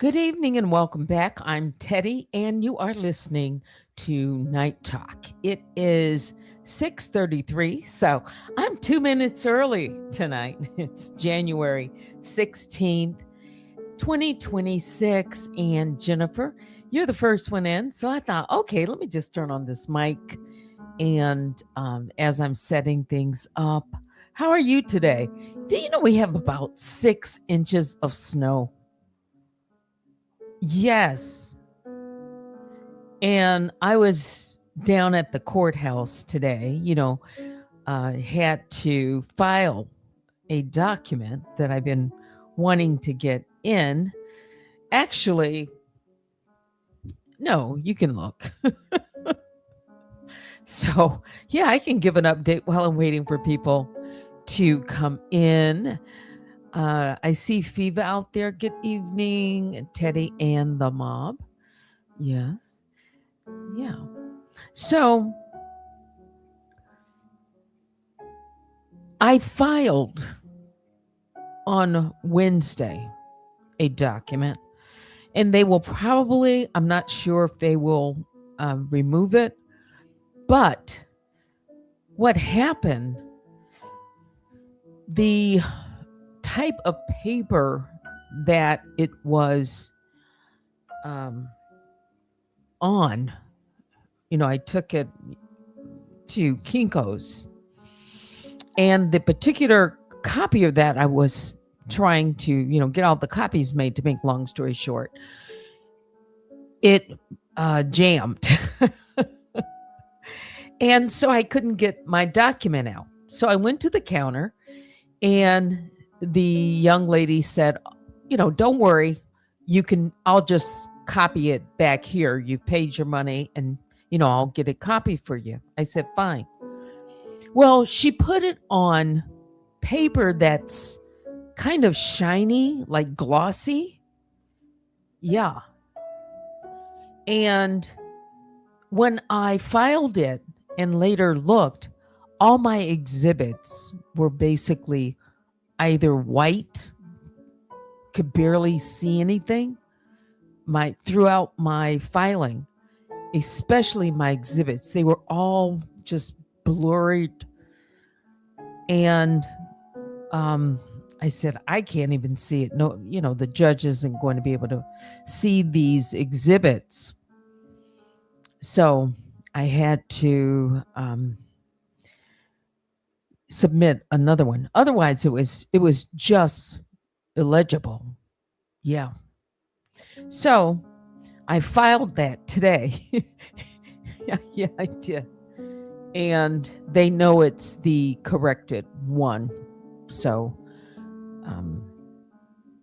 Good evening and welcome back. I'm Teddy and you are listening to Night Talk. It is 6:33, so I'm 2 minutes early tonight. It's January 16th, 2026, and Jennifer, you're the first one in, so I thought, okay, let me just turn on this mic and as I'm setting things up. How are you today? Do you know we have about 6 inches of snow? Yes. And I was down at the courthouse today, had to file a document that I've been wanting to get in. Actually, no, you can look. So, yeah, I can give an update while I'm waiting for people to come in. I see Fiva out there. Good evening, Teddy and the mob. Yes. Yeah. So I filed on Wednesday a document, and they will probably, I'm not sure if they will remove it, but what happened, the type of paper that it was on, I took it to Kinko's, and the particular copy of that I was trying to, get all the copies made. To make long story short, it jammed. And so I couldn't get my document out. So I went to the counter and the young lady said, don't worry, I'll just copy it back here. You've paid your money and, I'll get a copy for you. I said, fine. Well, she put it on paper that's kind of shiny, like glossy. Yeah. And when I filed it and later looked, all my exhibits were basically either white, could barely see anything. Throughout my filing, especially my exhibits, they were all just blurred. And I said, I can't even see it. No, the judge isn't going to be able to see these exhibits. So I had to submit another one. Otherwise, it was just illegible. Yeah. So I filed that today. Yeah, I did. And they know it's the corrected one. So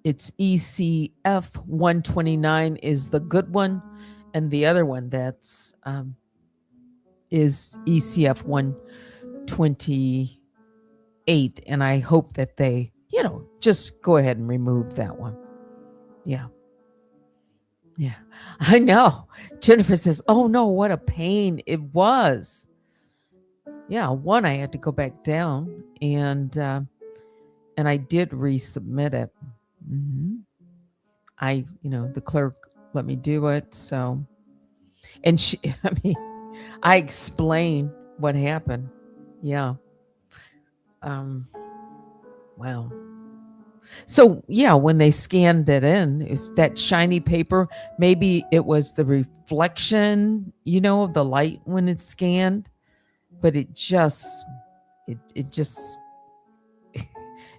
it's ECF 129 is the good one. And the other one that's is ECF 128. And I hope that they, just go ahead and remove that one. Yeah. Yeah, I know. Jennifer says, oh no, what a pain it was. Yeah, one, I had to go back down and I did resubmit it. Mm-hmm. The clerk let me do it. So, and I explained what happened. Yeah. Wow. So, yeah, when they scanned it in, it's that shiny paper. Maybe it was the reflection, of the light when it's scanned, but it just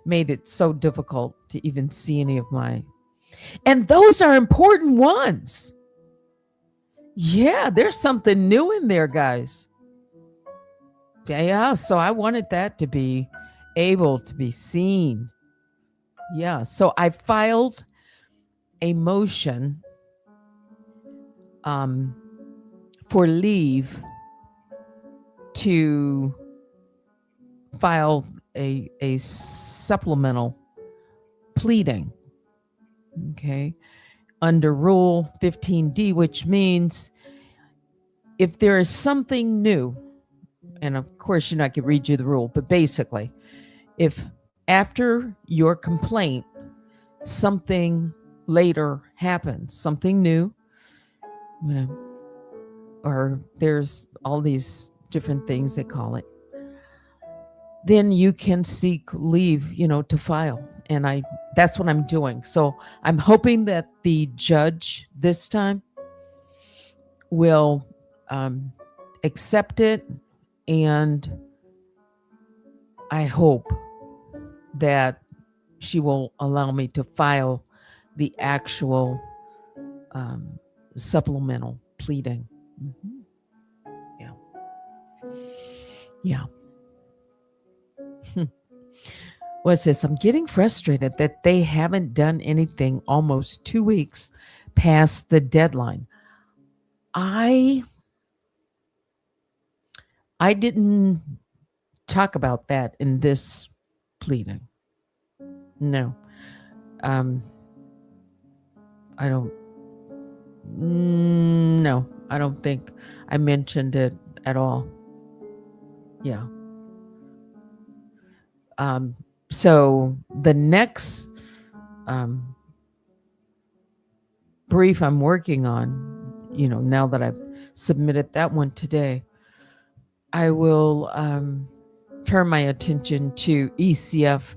made it so difficult to even see any of my. And those are important ones. Yeah, there's something new in there, guys. Yeah, so I wanted that to be able to be seen. Yeah, so I filed a motion for leave to file a supplemental pleading, okay, under Rule 15D, which means if there is something new, and of course you're not going to read you the rule, but basically, if after your complaint, something later happens, something new, or there's all these different things they call it, then you can seek leave, to file. And that's what I'm doing. So I'm hoping that the judge this time will accept it, and I hope that she will allow me to file the actual supplemental pleading. Mm-hmm. Yeah. Yeah. What's this? I'm getting frustrated that they haven't done anything almost 2 weeks past the deadline. I didn't talk about that in this pleading. No. I don't. No, I don't think I mentioned it at all. Yeah. So the next brief I'm working on, now that I've submitted that one today, I will turn my attention to ECF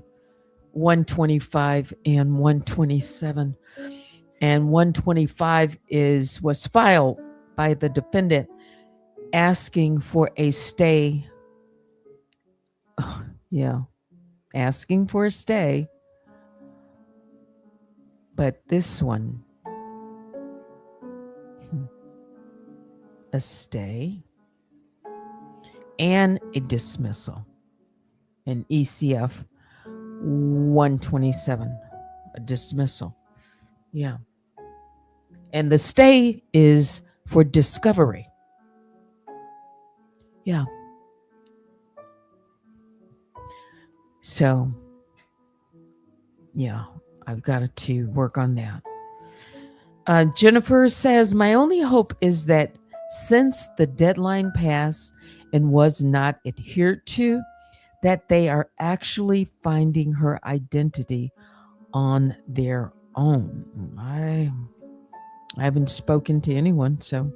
125 and 127. And 125 was filed by the defendant asking for a stay. Yeah, asking for a stay. But this one, a stay and a dismissal. An ECF 127, a dismissal. Yeah. And the stay is for discovery. Yeah. So, yeah, I've got to work on that. Jennifer says, my only hope is that since the deadline passed and was not adhered to, that they are actually finding her identity on their own. I haven't spoken to anyone, so,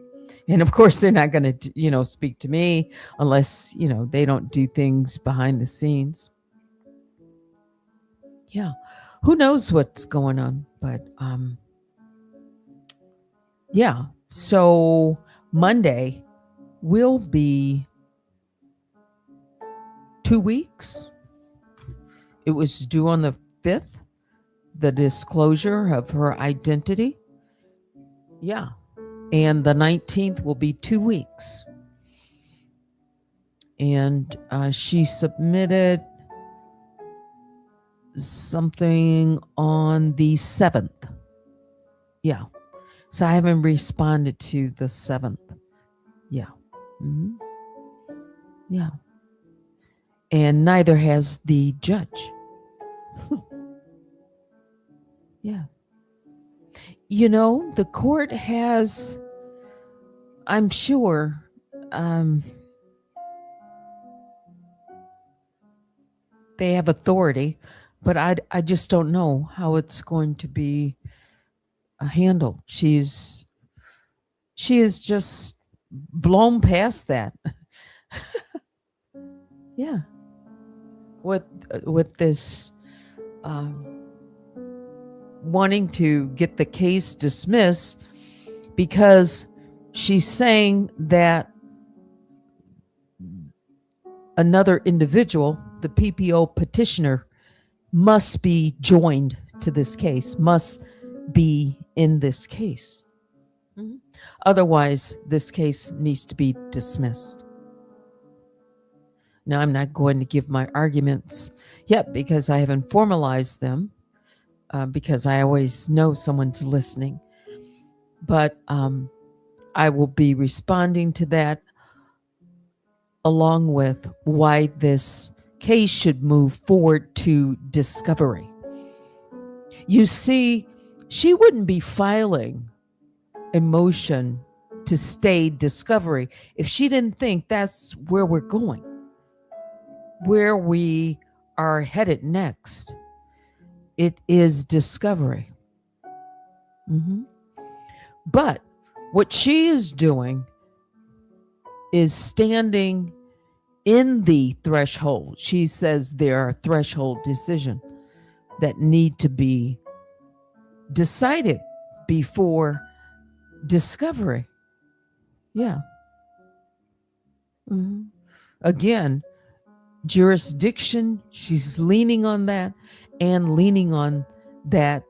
and of course they're not going to, speak to me unless, they don't do things behind the scenes. Yeah. Who knows what's going on, but yeah. So Monday will be 2 weeks. It was due on the 5th, the disclosure of her identity. Yeah. And the 19th will be 2 weeks. And she submitted something on the 7th. Yeah. So I haven't responded to the 7th. Yeah. Mm-hmm. Yeah. And neither has the judge. Yeah. The court has, I'm sure, they have authority, but I just don't know how it's going to be handled. She is just blown past that. Yeah. With this wanting to get the case dismissed because she's saying that another individual, the PPO petitioner, must be joined to this case, must be in this case. Mm-hmm. Otherwise, this case needs to be dismissed. Now, I'm not going to give my arguments yet because I haven't formalized them, because I always know someone's listening. But I will be responding to that along with why this case should move forward to discovery. You see, she wouldn't be filing a motion to stay discovery if she didn't think that's where we're going, where we are headed next. It is discovery. Mhm. But what she is doing is standing in the threshold. She says there are threshold decisions that need to be decided before discovery. Yeah. Mhm. Again, jurisdiction, she's leaning on that and leaning on that,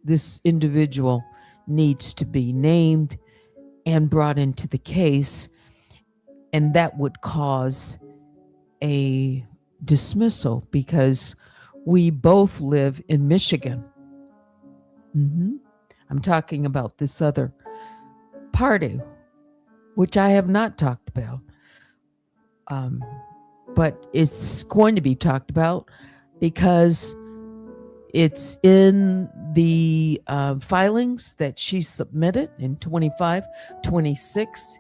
this individual needs to be named and brought into the case, and that would cause a dismissal because we both live in Michigan. Mhm. I'm talking about this other party, which I have not talked about. But it's going to be talked about because it's in the filings that she submitted in 25, 26,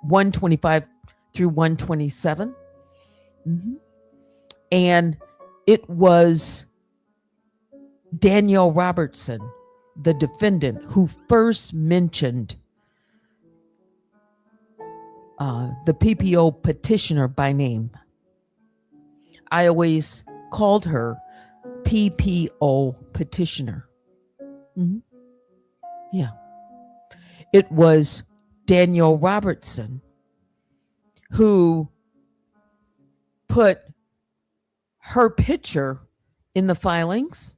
125 through 127. Mm-hmm. And it was Danielle Robertson, the defendant, who first mentioned the PPO petitioner by name. I always called her PPO petitioner. Mm-hmm. Yeah. It was Danielle Robertson who put her picture in the filings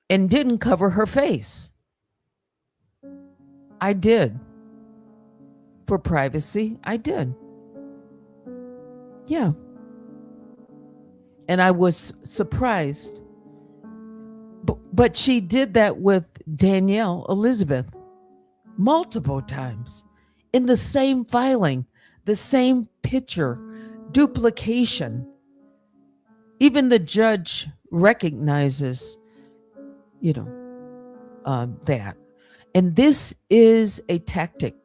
and didn't cover her face. I did. For privacy, I did. Yeah. And I was surprised. But she did that with Danielle Elizabeth multiple times in the same filing, the same picture, duplication. Even the judge recognizes, that. And this is a tactic.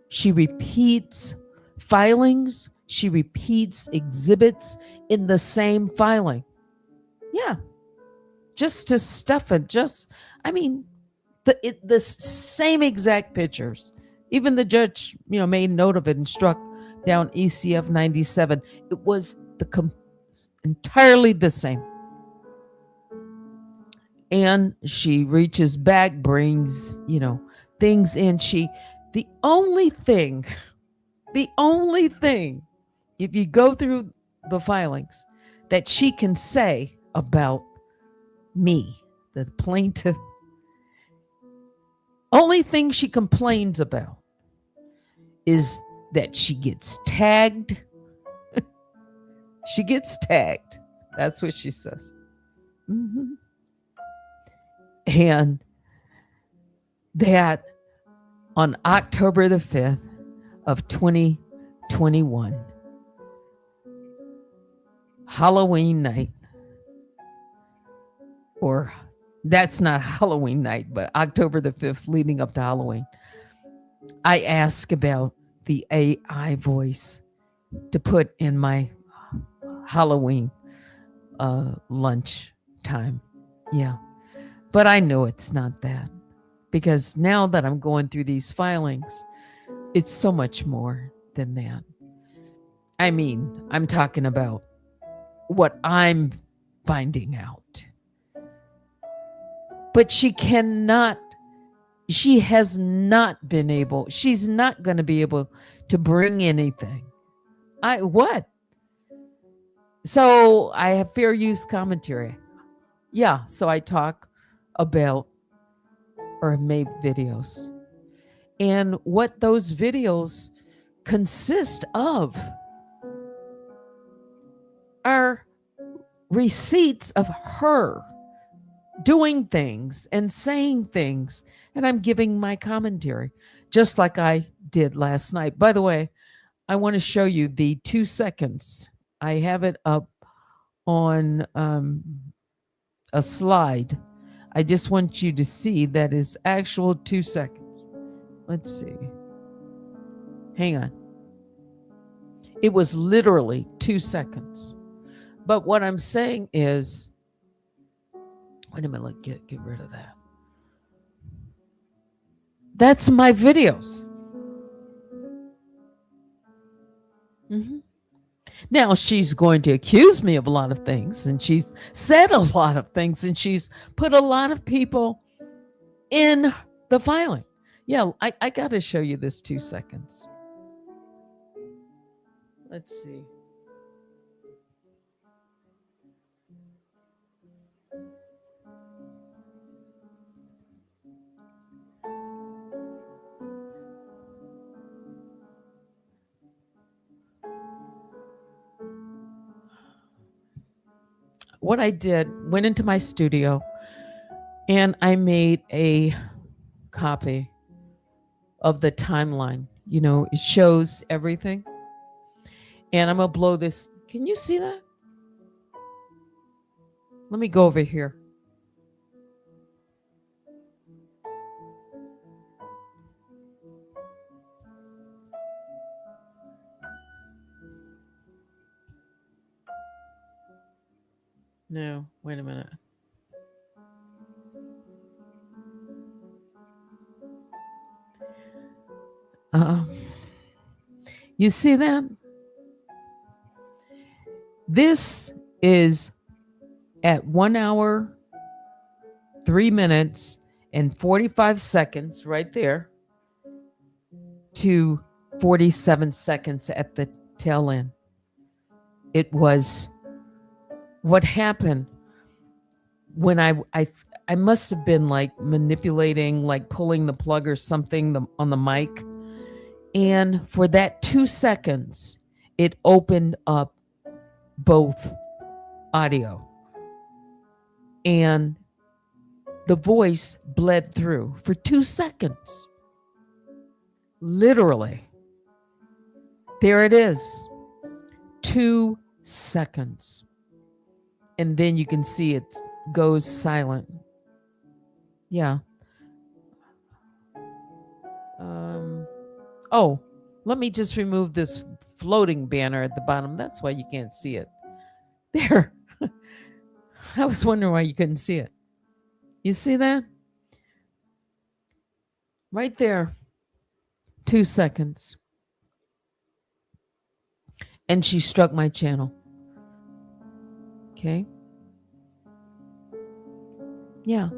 She repeats filings, she repeats exhibits in the same filing. Yeah. Just to stuff it. The same exact pictures. Even the judge, made note of it and struck down ECF 97. It was entirely the same. And she reaches back, brings, things in. The only thing, if you go through the filings that she can say about me, the plaintiff, only thing she complains about is that she gets tagged. She gets tagged. That's what she says. Mm-hmm. And that on October the 5th of 2021, Halloween night, or that's not Halloween night, but October the 5th leading up to Halloween, I asked about the AI voice to put in my Halloween lunch time. Yeah. But I know it's not that, because now that I'm going through these filings, it's so much more than that. I mean, I'm talking about what I'm finding out. But she's not going to be able to bring anything. What? So I have fair use commentary. Yeah, so I talk about or have made videos. And what those videos consist of are receipts of her doing things and saying things. And I'm giving my commentary, just like I did last night. By the way, I want to show you the 2 seconds. I have it up on a slide. I just want you to see that is actual 2 seconds. Let's see. Hang on. It was literally 2 seconds. But what I'm saying is, Wait a minute, get rid of that. That's my videos. Mm-hmm. Now she's going to accuse me of a lot of things, and she's said a lot of things, and she's put a lot of people in the filing. Yeah, I got to show you this 2 seconds. Let's see. What I did, went into my studio and I made a copy of the timeline. You know, it shows everything. And I'm going to blow this. Can you see that? Let me go over here. No, wait a minute. You see that? This is at 1 hour, 3 minutes, and 45 seconds right there to 47 seconds at the tail end. It was what happened when I must have been like manipulating, like pulling the plug or something on the mic. And for that 2 seconds, it opened up both audio and the voice bled through for 2 seconds. Literally. There it is. 2 seconds. And then you can see it goes silent. Yeah. Oh, let me just remove this floating banner at the bottom. That's why you can't see it. There. I was wondering why you couldn't see it. You see that? Right there. 2 seconds. And she struck my channel. Okay. Yeah.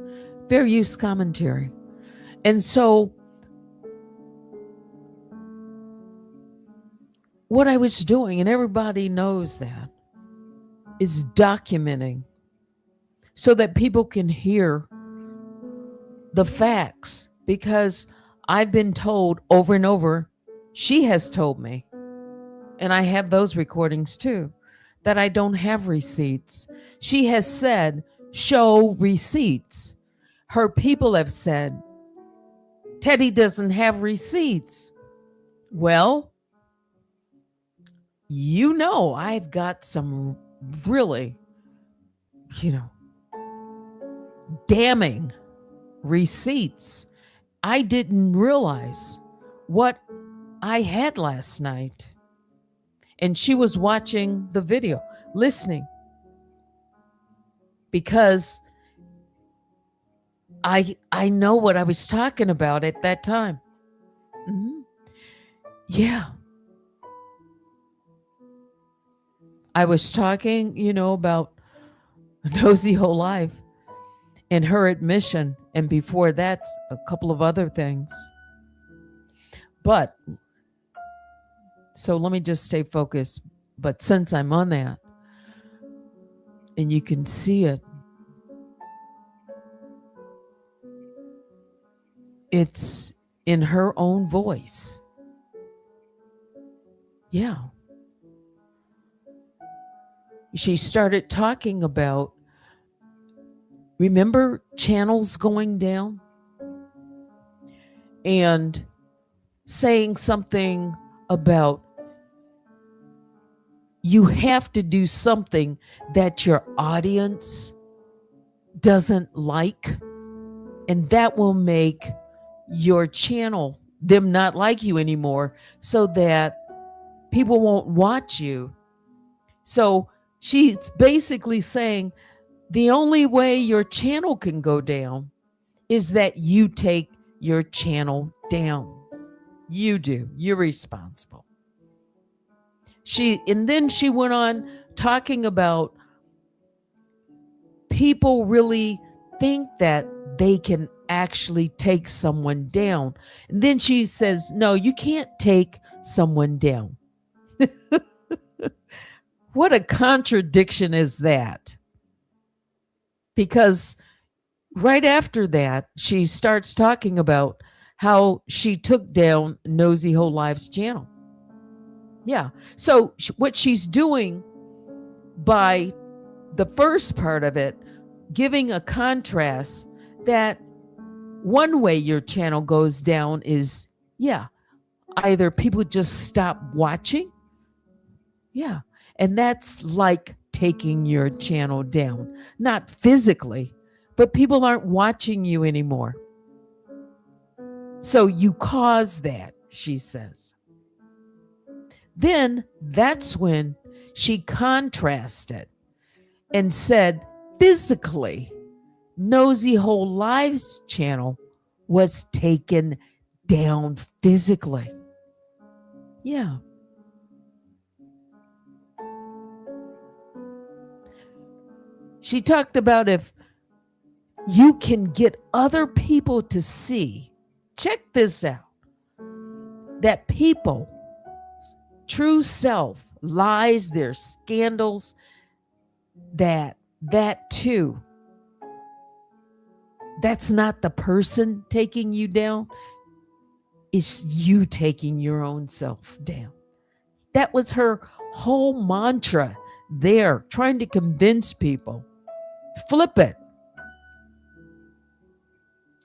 Fair use commentary. And so what I was doing, and everybody knows that, is documenting so that people can hear the facts, because I've been told over and over, she has told me, and I have those recordings too, that I don't have receipts. She has said, show receipts. Her people have said, Teddy doesn't have receipts. Well, you know, I've got some really, damning receipts. I didn't realize what I had last night. And she was watching the video, listening, because I know what I was talking about at that time. Mm-hmm. Yeah. I was talking, about Nosy Whole Life and her admission. And before that, a couple of other things. But, so let me just stay focused. But since I'm on that, and you can see it, it's in her own voice. Yeah. She started talking about, remember channels going down? And saying something about, you have to do something that your audience doesn't like, and that will make your channel, them not like you anymore, so that people won't watch you. So she's basically saying, The only way your channel can go down is that you take your channel down. You do. You're responsible. And then she went on talking about people really think that they can actually take someone down. And then she says, no, you can't take someone down. What a contradiction is that? Because right after that, she starts talking about how she took down Nosy Whole Lives channel. Yeah. So what she's doing by the first part of it, giving a contrast that one way your channel goes down is, either people just stop watching. Yeah. And that's like taking your channel down, not physically, but people aren't watching you anymore. So you cause that, she says. Then that's when she contrasted and said, physically, Nosy Whole Lives channel was taken down physically. Yeah. She talked about if you can get other people to see, check this out, that people, true self, lies, their scandals, that too, that's not the person taking you down. It's you taking your own self down. That was her whole mantra there, trying to convince people. Flip it.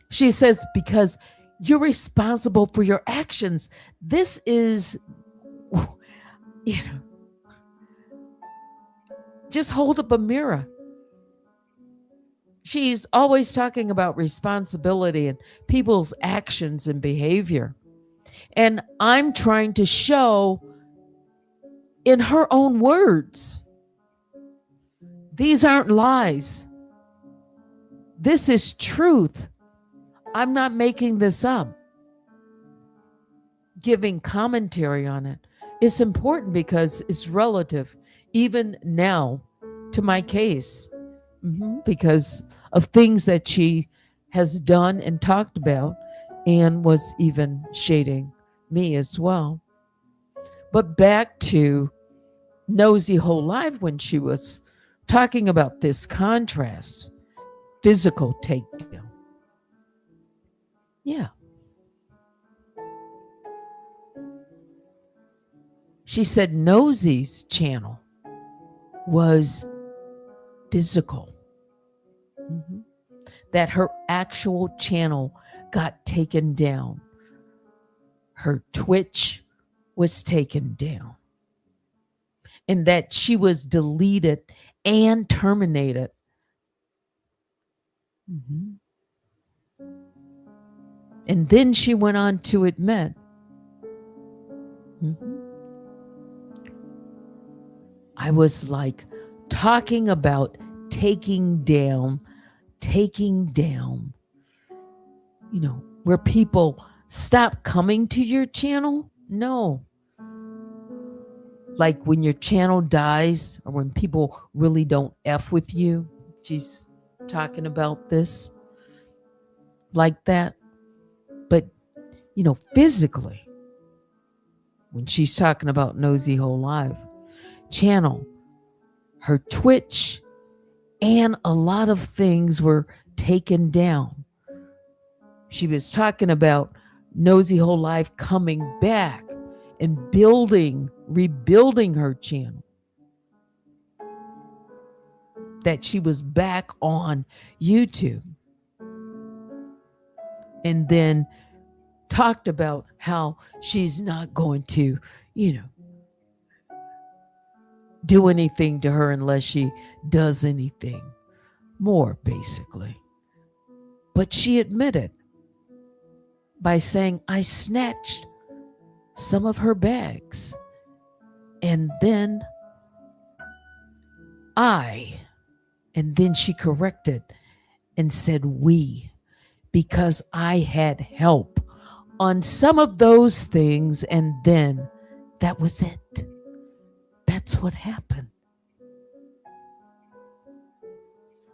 She says, because you're responsible for your actions. This is, just hold up a mirror. She's always talking about responsibility and people's actions and behavior. And I'm trying to show in her own words, these aren't lies. This is truth. I'm not making this up. Giving commentary on it is important because it's relative, even now, to my case, because of things that she has done and talked about and was even shading me as well. But back to Nosy Whole Life, when she was talking about this contrast, physical takedown. Yeah. She said Nosy's channel was physical. That her actual channel got taken down. Her Twitch was taken down. And that she was deleted and terminated. And then she went on to admit, I was like talking about taking down, where people stop coming to your channel. No. Like when your channel dies or when people really don't F with you. She's talking about this like that. But, physically, when she's talking about Nosy Whole Life channel, her Twitch and a lot of things were taken down. She was talking about Nosy Whole Life coming back and rebuilding her channel. That she was back on YouTube. And then talked about how she's not going to, do anything to her unless she does anything more, basically. But she admitted by saying, I snatched some of her bags and then I And then she corrected and said we, because I had help on some of those things. And then that was it. That's what happened.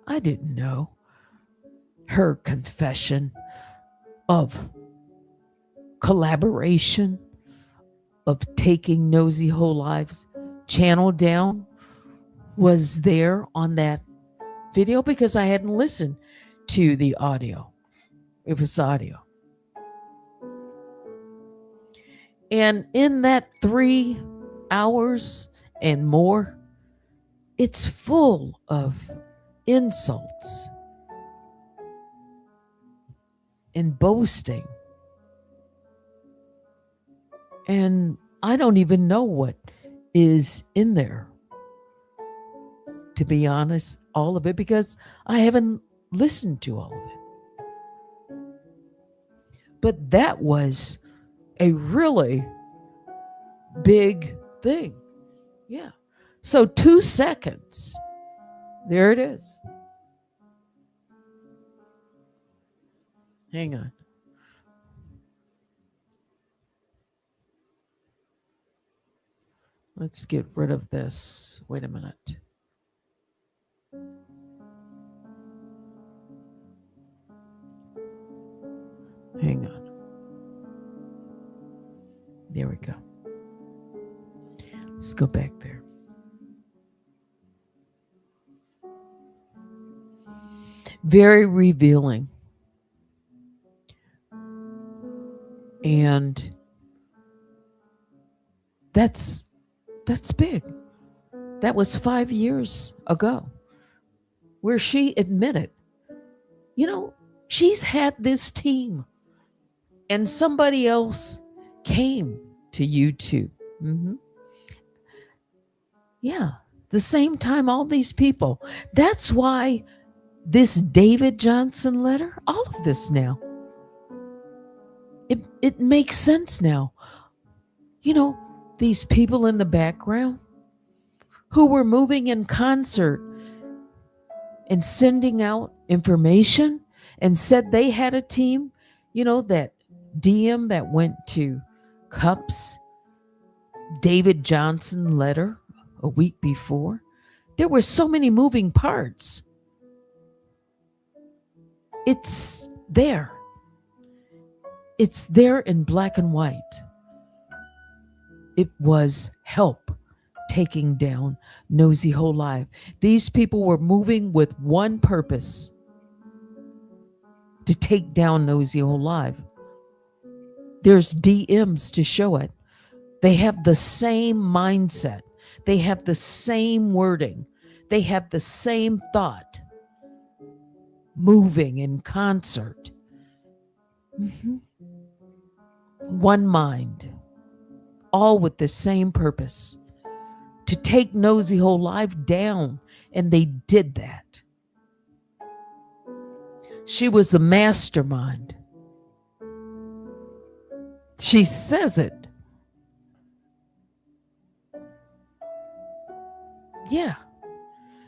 I didn't know her confession of collaboration, of taking Nosy Whole Lives channel down was there on that video, because I hadn't listened to the audio. It was audio. And in that 3 hours and more, it's full of insults and boasting. And I don't even know what is in there, to be honest, all of it, because I haven't listened to all of it. But that was a really big thing. Yeah. So 2 seconds. There it is. Hang on. Let's get rid of this. Wait a minute. Hang on. There we go. Let's go back there. Very revealing. And that's big. That was 5 years ago, where she admitted, she's had this team, and somebody else came to YouTube. Yeah, the same time all these people. That's why this David Johnson letter, all of this now, it makes sense now. These people in the background who were moving in concert and sending out information and said they had a team, that DM that went to Cup's David Johnson letter a week before. There were so many moving parts. It's there. It's there in black and white. It was help taking down Nosy Whole Life. These people were moving with one purpose: to take down Nosy Whole Life. There's DMs to show it. They have the same mindset. They have the same wording. They have the same thought, moving in concert. One mind, all with the same purpose: to take Nosy Whole Life down. And they did that. She was a mastermind. She says it. Yeah.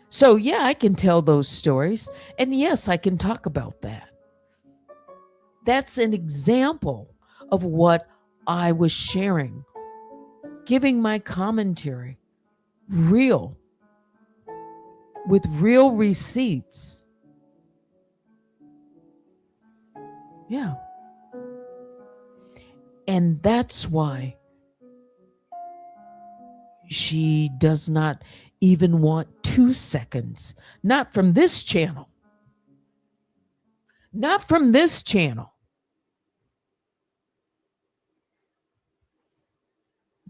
So, yeah, I can tell those stories. And yes, I can talk about that. That's an example of what I was sharing, giving my commentary, real, with real receipts. Yeah. And that's why she does not even want 2 seconds. Not from this channel. Not from this channel.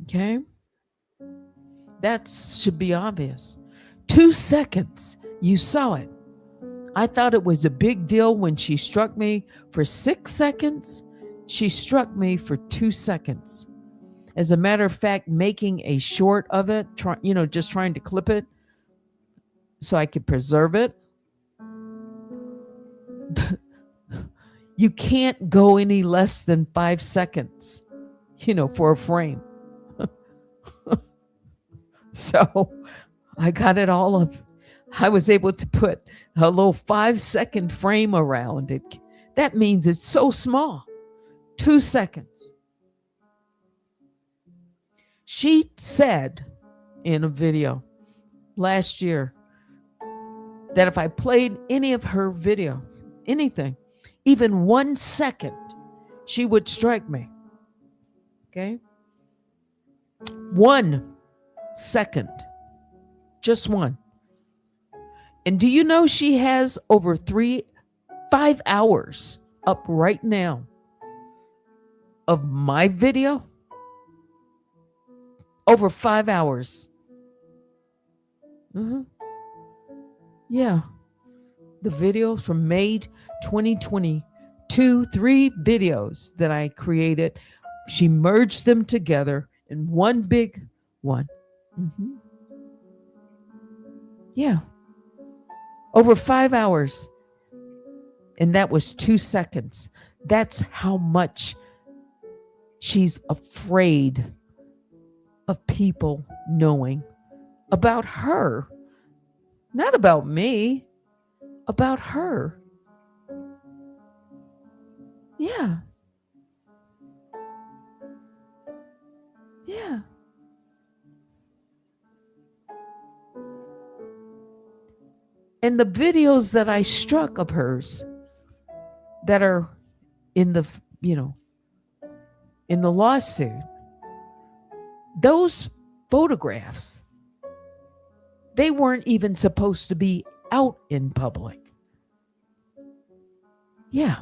Okay? That should be obvious. 2 seconds. You saw it. I thought it was a big deal when she struck me for 6 seconds. She struck me for 2 seconds. As a matter of fact, making a short of it, just trying to clip it so I could preserve it. You can't go any less than 5 seconds, for a frame. So I got it all of, I was able to put a little 5-second frame around it. That means it's so small. 2 seconds. She said in a video last year that if I played any of her video, anything, even 1 second, she would strike me. Okay? 1 second. Just one. And do you know she has over 5 hours up right now of my video? Over 5 hours. Yeah. The videos from May 2022, 3 videos that I created. She merged them together in one big one. Yeah. Over 5 hours. And that was 2 seconds. That's how much she's afraid of people knowing about her. Not about me, about her. Yeah. Yeah. And the videos that I struck of hers that are in the, in the lawsuit, those photographs, they weren't even supposed to be out in public. Yeah.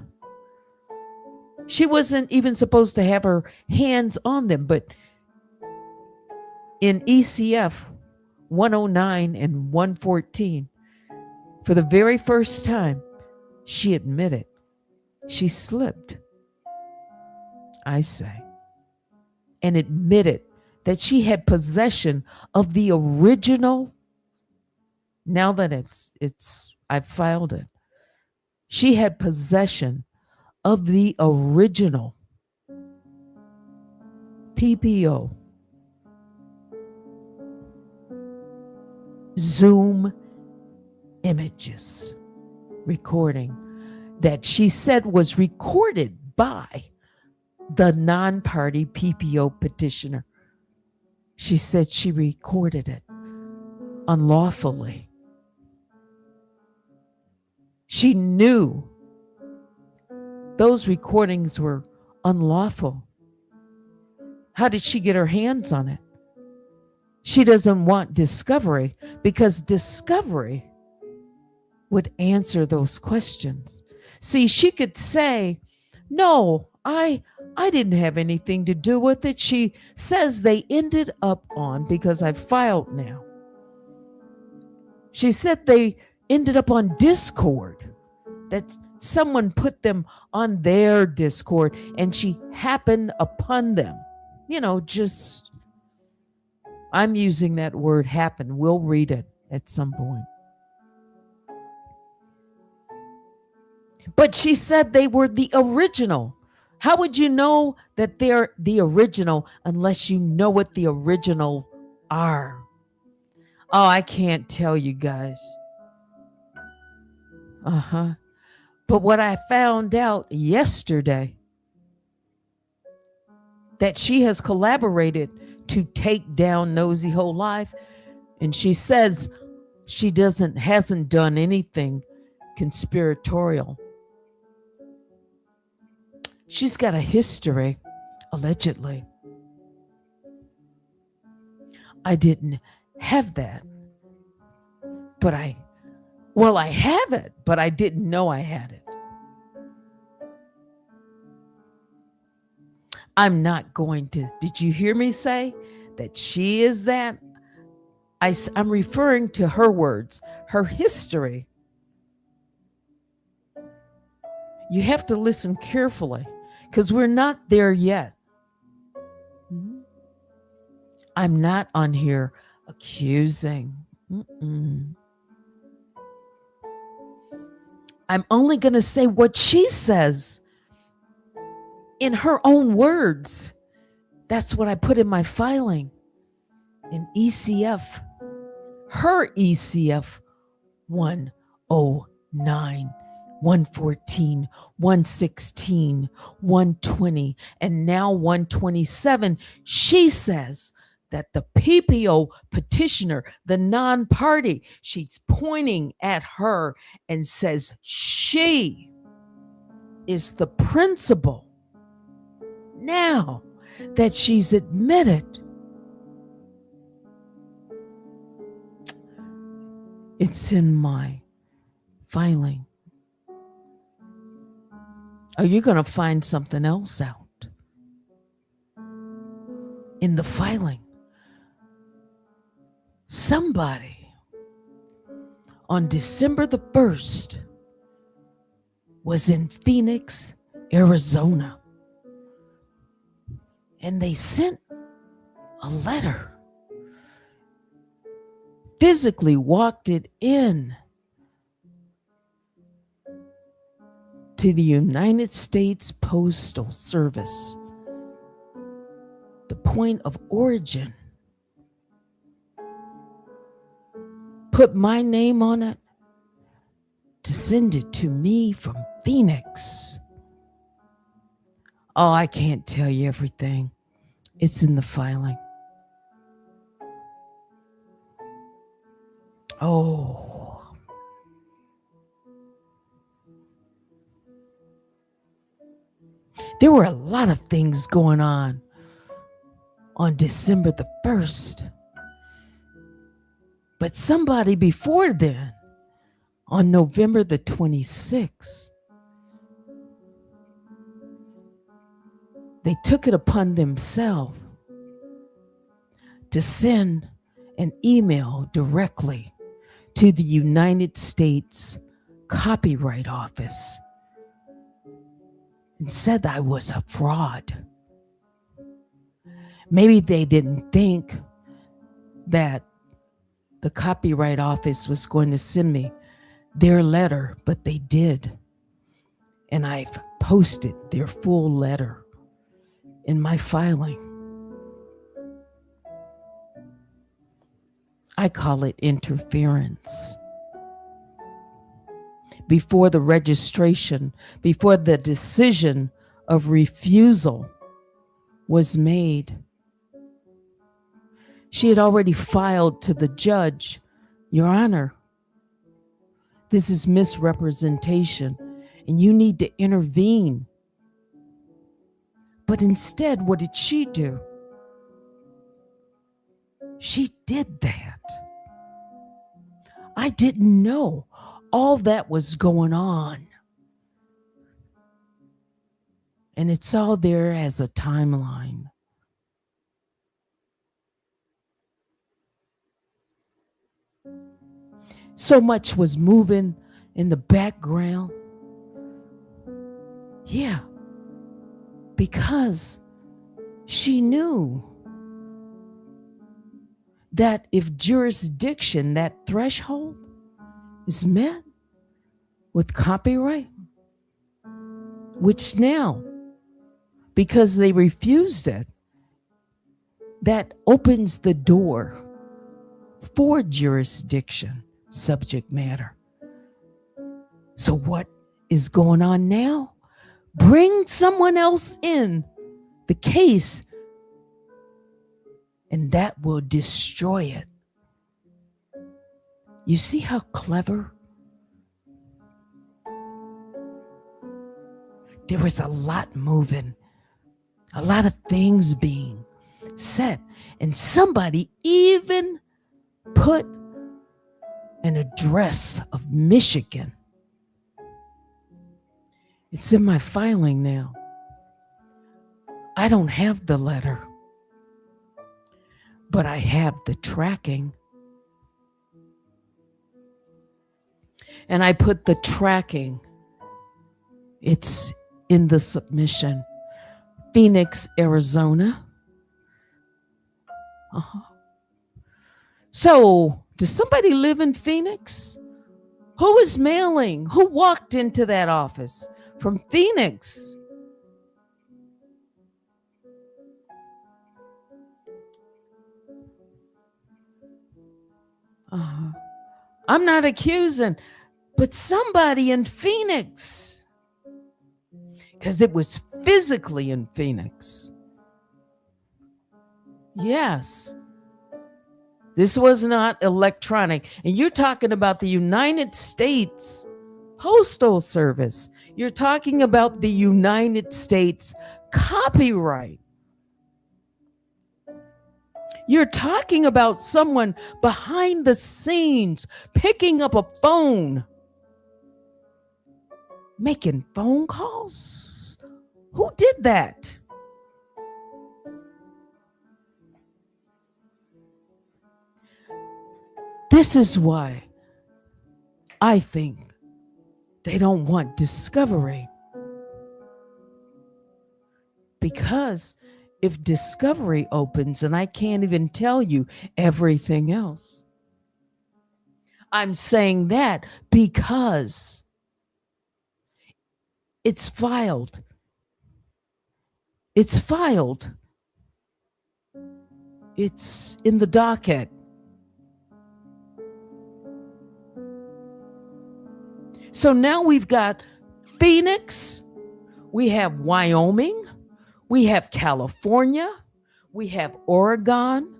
She wasn't even supposed to have her hands on them, but in ECF 109 and 114, for the very first time, she admitted she slipped, I say, and admitted that she had possession of the original. Now that I've filed it, she had possession of the original PPO Zoom images recording that she said was recorded by the non-party PPO petitioner. She said she recorded it unlawfully. She knew those recordings were unlawful. How did she get her hands on it? She doesn't want discovery because discovery would answer those questions. See, she could say, no, I didn't have anything to do with it. She says they ended up on, because I filed now. She said they ended up on Discord, that someone put them on their Discord and she happened upon them. I'm using that word happen. We'll read it at some point. But she said they were the original. How would you know that they're the original unless you know what the original are? Oh, I can't tell you guys. But what I found out yesterday, that she has collaborated to take down Nosy Whole Life, and she says she hasn't done anything conspiratorial. She's got a history, allegedly. I didn't have that, but I have it, but I didn't know I had it. I'm not going to. Did you hear me say that she is that? I'm referring to her words, her history. You have to listen carefully because we're not there yet. I'm not on here accusing. I'm only going to say what she says in her own words. That's what I put in my filing in ECF. Her ECF 109, 114, 116, 120, and now 127. She says that the PPO petitioner, the non-party, she's pointing at her and says she is the principal. Now that she's admitted, it's in my filing. Are you going to find something else out in the filing? Somebody on December the 1st was in Phoenix, Arizona, and they sent a letter, physically walked it in to the United States Postal Service, the point of origin, put my name on it to send it to me from Phoenix. Oh, I can't tell you everything. It's in the filing. Oh. There were a lot of things going on December the 1st. But somebody before then, on November the 26th, they took it upon themselves to send an email directly to the United States Copyright Office and said I was a fraud. Maybe they didn't think that the Copyright Office was going to send me their letter, but they did. And I've posted their full letter in my filing. I call it interference. Before the registration, before the decision of refusal was made, she had already filed to the judge, Your Honor, this is misrepresentation and you need to intervene. But instead, what did she do? She did that. I didn't know all that was going on. And it's all there as a timeline. So much was moving in the background. Yeah, because she knew that if jurisdiction, that threshold, is met with copyright, which now, because they refused it, that opens the door for jurisdiction, subject matter. So what is going on now? Bring someone else in the case, and that will destroy it. You see how clever? There was a lot moving, a lot of things being said, and somebody even put an address of Michigan. It's in my filing now. I don't have the letter, but I have the tracking. And I put the tracking. It's in the submission. Phoenix, Arizona. So, does somebody live in Phoenix? Who is mailing? Who walked into that office from Phoenix? I'm not accusing, but somebody in Phoenix, because it was physically in Phoenix. Yes. This was not electronic. And you're talking about the United States Postal Service. You're talking about the United States copyright. You're talking about someone behind the scenes picking up a phone, making phone calls. Who did that? This is why I think they don't want discovery. Because if discovery opens, and I can't even tell you everything else, I'm saying that because it's filed. It's filed. It's in the docket. So now we've got Phoenix, we have Wyoming, we have California, we have Oregon,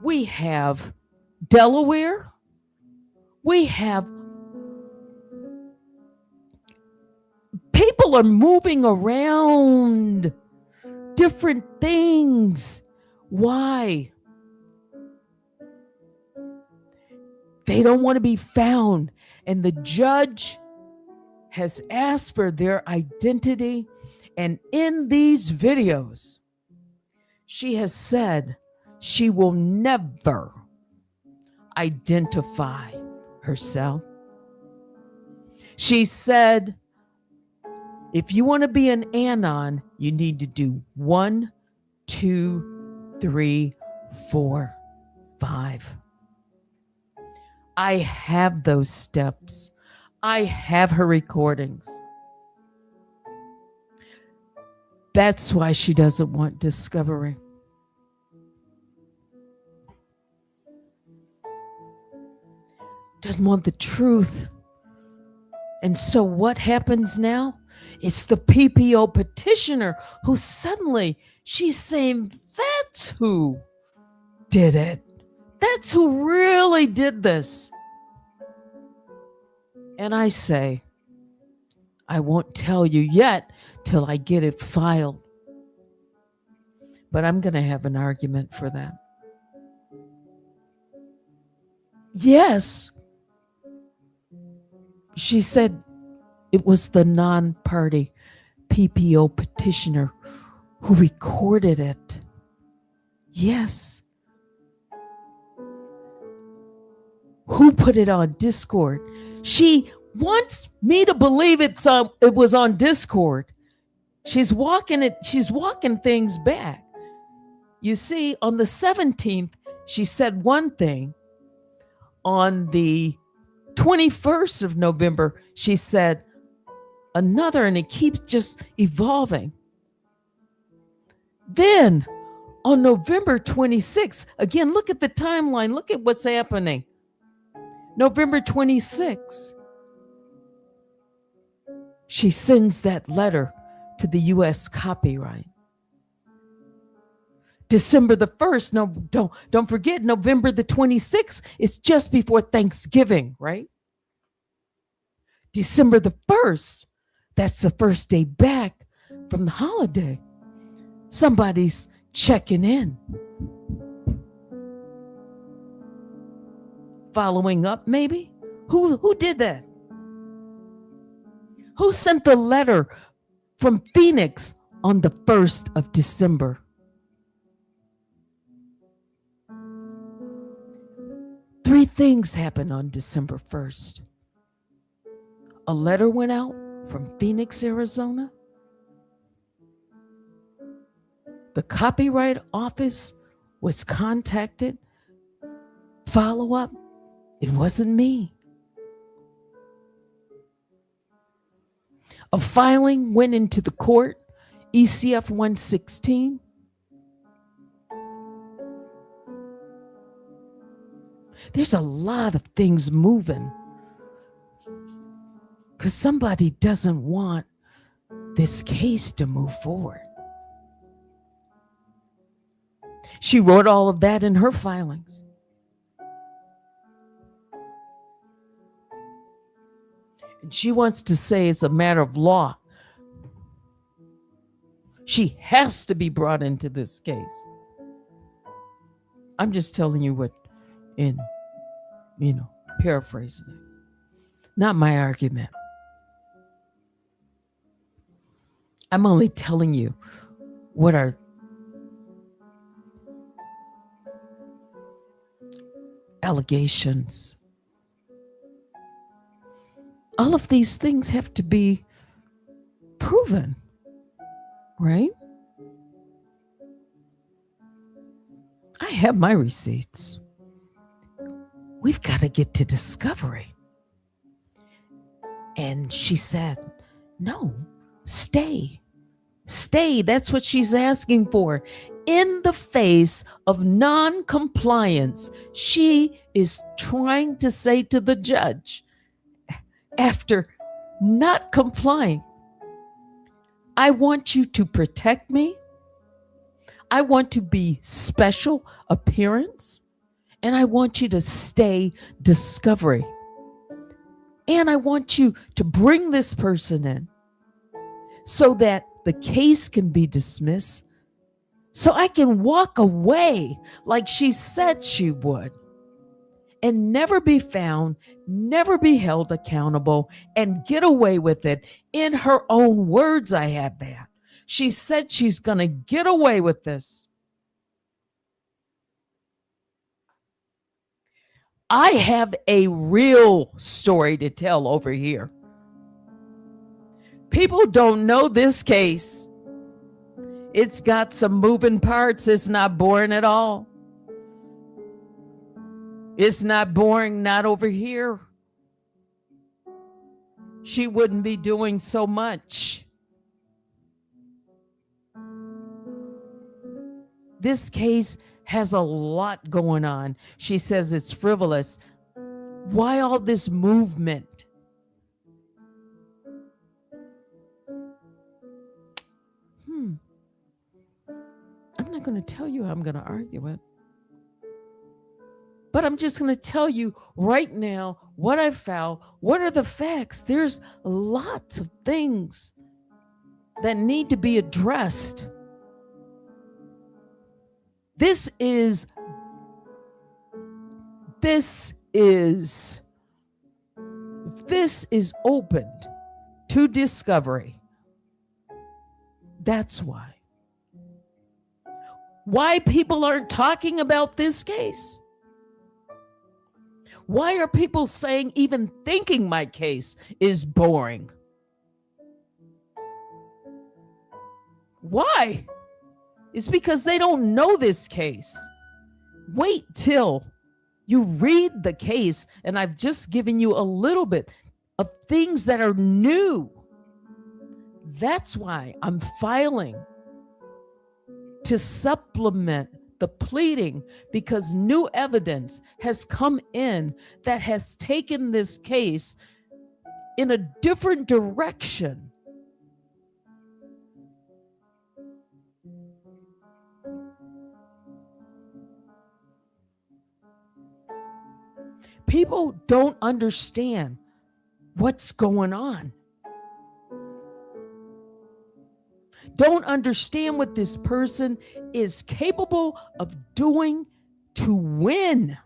we have Delaware, we have people are moving around different things. Why? They don't want to be found. And the judge has asked for their identity. And in these videos, she has said she will never identify herself. She said, if you want to be an Anon, you need to do 1, 2, 3, 4, 5. I have those steps. I have her recordings. That's why she doesn't want discovery. Doesn't want the truth. And so what happens now? It's the PPO petitioner who suddenly, she's saying, that's who did it. That's who really did this. And I say, I won't tell you yet till I get it filed. But I'm going to have an argument for that. Yes. She said it was the non-party PPO petitioner who recorded it. Yes. Who put it on Discord? She wants me to believe it was on Discord. She's walking things back. You see, on the 17th, she said one thing. On the 21st of November, she said another, and it keeps just evolving. Then on November 26th, again, look at the timeline. Look at what's happening. November 26th, she sends that letter to the U.S. copyright. December the 1st, no, don't forget, November the 26th, it's just before Thanksgiving, right? December the 1st, that's the first day back from the holiday. Somebody's checking in. Following up, maybe? Who did that? Who sent the letter from Phoenix on the 1st of December? Three things happened on December 1st. A letter went out from Phoenix, Arizona. The Copyright Office was contacted. Follow up, it wasn't me. A filing went into the court, ECF 116. There's a lot of things moving because somebody doesn't want this case to move forward. She wrote all of that in her filings. And she wants to say it's a matter of law. She has to be brought into this case. I'm just telling you what paraphrasing it. Not my argument. I'm only telling you what are allegations. All of these things have to be proven, right? I have my receipts. We've got to get to discovery. And she said, no, stay. Stay. That's what she's asking for. In the face of non-compliance, she is trying to say to the judge, after not complying, I want you to protect me. I want to be special appearance. And I want you to stay discovery. And I want you to bring this person in so that the case can be dismissed, so I can walk away like she said she would and never be found, never be held accountable, and get away with it. In her own words, I have that. She said she's going to get away with this. I have a real story to tell over here. People don't know this case. It's got some moving parts. It's not boring at all. It's not boring, not over here. She wouldn't be doing so much. This case has a lot going on. She says it's frivolous. Why all this movement? I'm not going to tell you how I'm going to argue it. But I'm just going to tell you right now what I found. What are the facts? There's lots of things that need to be addressed. This is opened to discovery. That's why. Why people aren't talking about this case? Why are people saying even thinking my case is boring? Why? It's because they don't know this case. Wait till you read the case, and I've just given you a little bit of things that are new. That's why I'm filing to supplement the pleading, because new evidence has come in that has taken this case in a different direction. People don't understand what's going on. Don't understand what this person is capable of doing to win.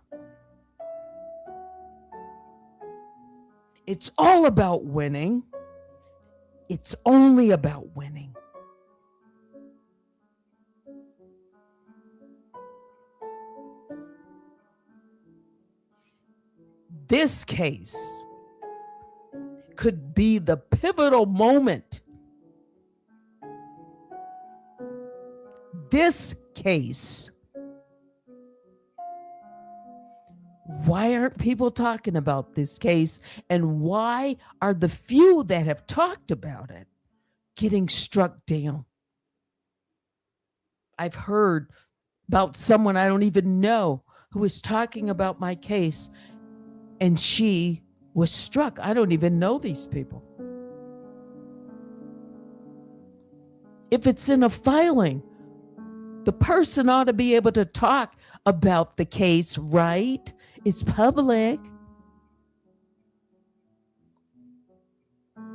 It's all about winning. It's only about winning. This case could be the pivotal moment. This case. Why aren't people talking about this case? And why are the few that have talked about it getting struck down? I've heard about someone I don't even know who was talking about my case, and she was struck. I don't even know these people. If it's in a filing, the person ought to be able to talk about the case, right? It's public.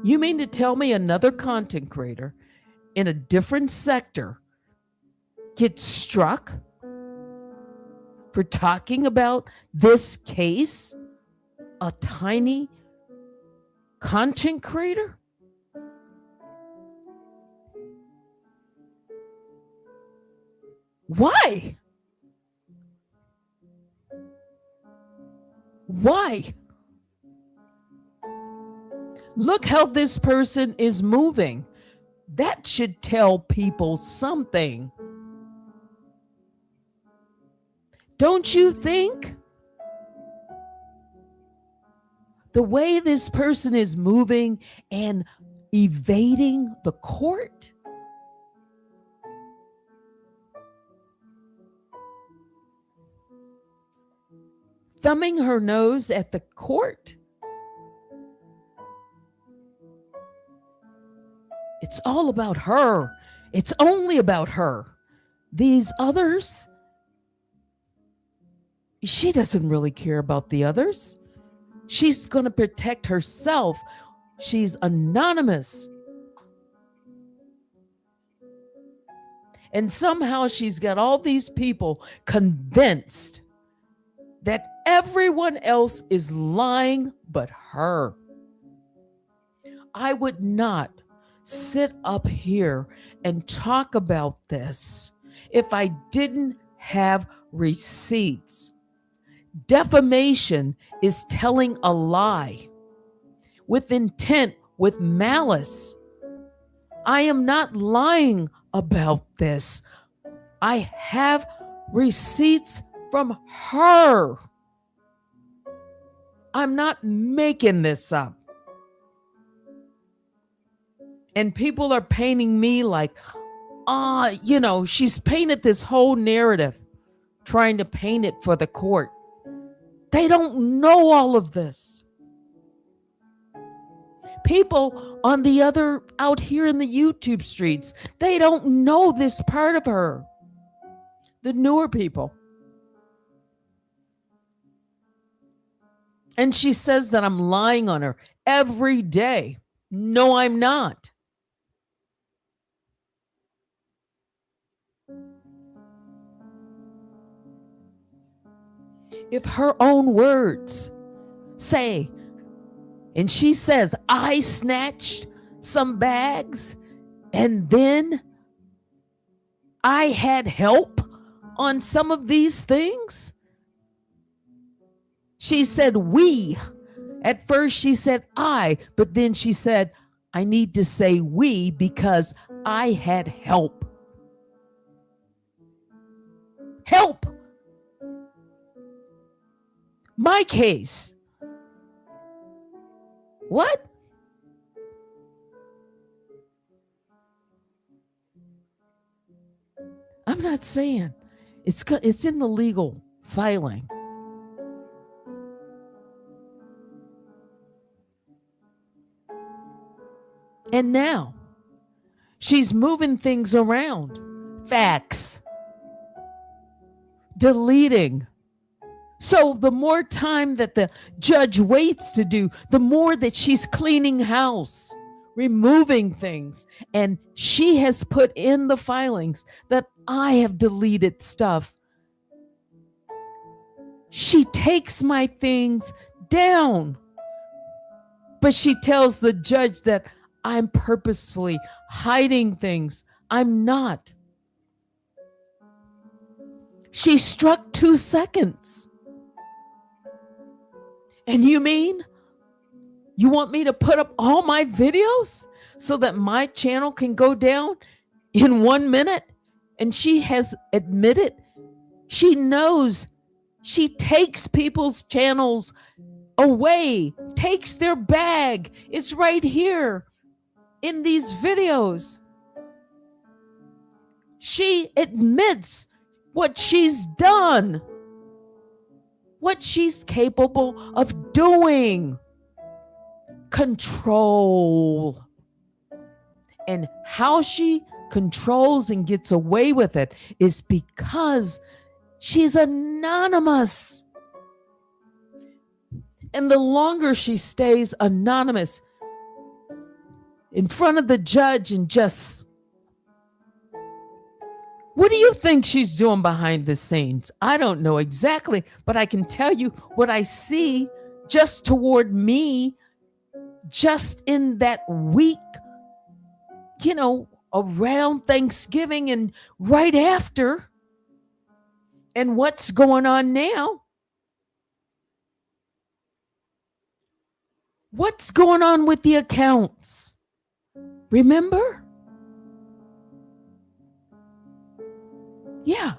You mean to tell me another content creator in a different sector gets struck for talking about this case? A tiny content creator? Why? Why? Look how this person is moving. That should tell people something. Don't you think? The way this person is moving and evading the court. Thumbing her nose at the court. It's all about her. It's only about her. These others, she doesn't really care about the others. She's going to protect herself. She's anonymous. And somehow she's got all these people convinced that everyone else is lying but her. I would not sit up here and talk about this if I didn't have receipts. Defamation is telling a lie with intent, with malice. I am not lying about this. I have receipts from her. I'm not making this up. And people are painting me like, she's painted this whole narrative, trying to paint it for the court. They don't know all of this. People on the other, out here in the YouTube streets, they don't know this part of her. The newer people. And she says that I'm lying on her every day. No, I'm not. If her own words say, and she says, I snatched some bags and then I had help on some of these things. She said we. At first she said I, but then she said, I need to say we because I had help. Help. My case. What? I'm not saying it's in the legal filing. And now she's moving things around. Facts. Deleting. So the more time that the judge waits to do, the more that she's cleaning house, removing things. And she has put in the filings that I have deleted stuff. She takes my things down. But she tells the judge that I'm purposefully hiding things. I'm not. She struck 2 seconds. And you mean you want me to put up all my videos so that my channel can go down in 1 minute? And she has admitted, she knows she takes people's channels away, takes their bag. It's right here in these videos. She admits what she's done. what she's capable of doing. Control. And how she controls and gets away with it is because she's anonymous. And the longer she stays anonymous in front of the judge and just, what do you think she's doing behind the scenes? I don't know exactly, but I can tell you what I see just toward me, just in that week, around Thanksgiving and right after, and what's going on now. What's going on with the accounts? Remember? Yeah.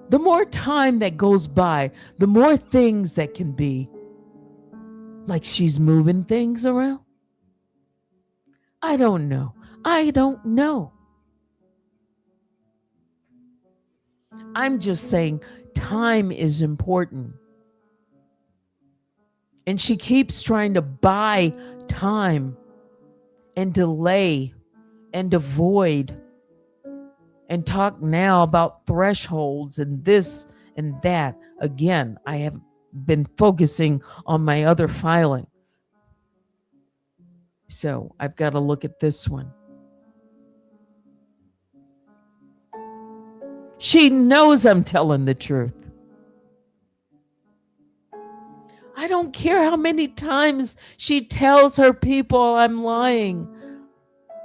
The more time that goes by, the more things that can be. Like she's moving things around. I don't know. I'm just saying time is important. And she keeps trying to buy time and delay and avoid and talk now about thresholds and this and that. Again, I have been focusing on my other filing. So I've got to look at this one. She knows I'm telling the truth. I don't care how many times she tells her people I'm lying.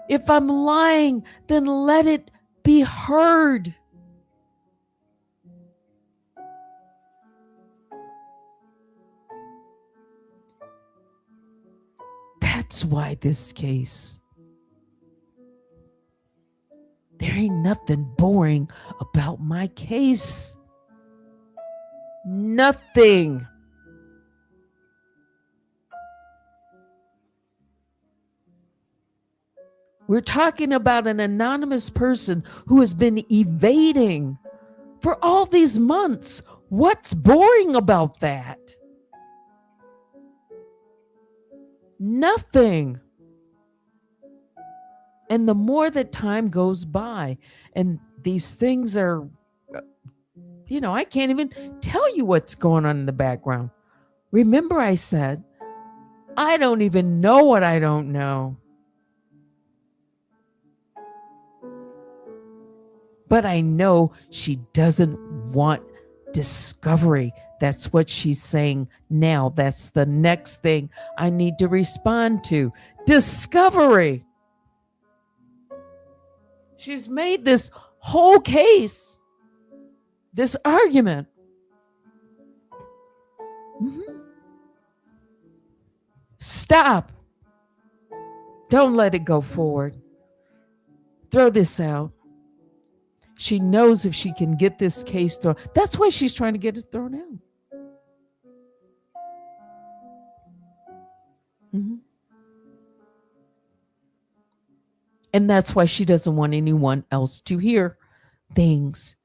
If I'm lying, then let it be heard. That's why this case, there ain't nothing boring about my case. Nothing. We're talking about an anonymous person who has been evading for all these months. What's boring about that? Nothing. And the more that time goes by, and these things are, I can't even tell you what's going on in the background. Remember, I said, I don't even know what I don't know. But I know she doesn't want discovery. That's what she's saying now. That's the next thing I need to respond to. Discovery. She's made this whole case, this argument. Stop. Don't let it go forward. Throw this out. She knows if she can get this case thrown. That's why she's trying to get it thrown out. And that's why she doesn't want anyone else to hear things,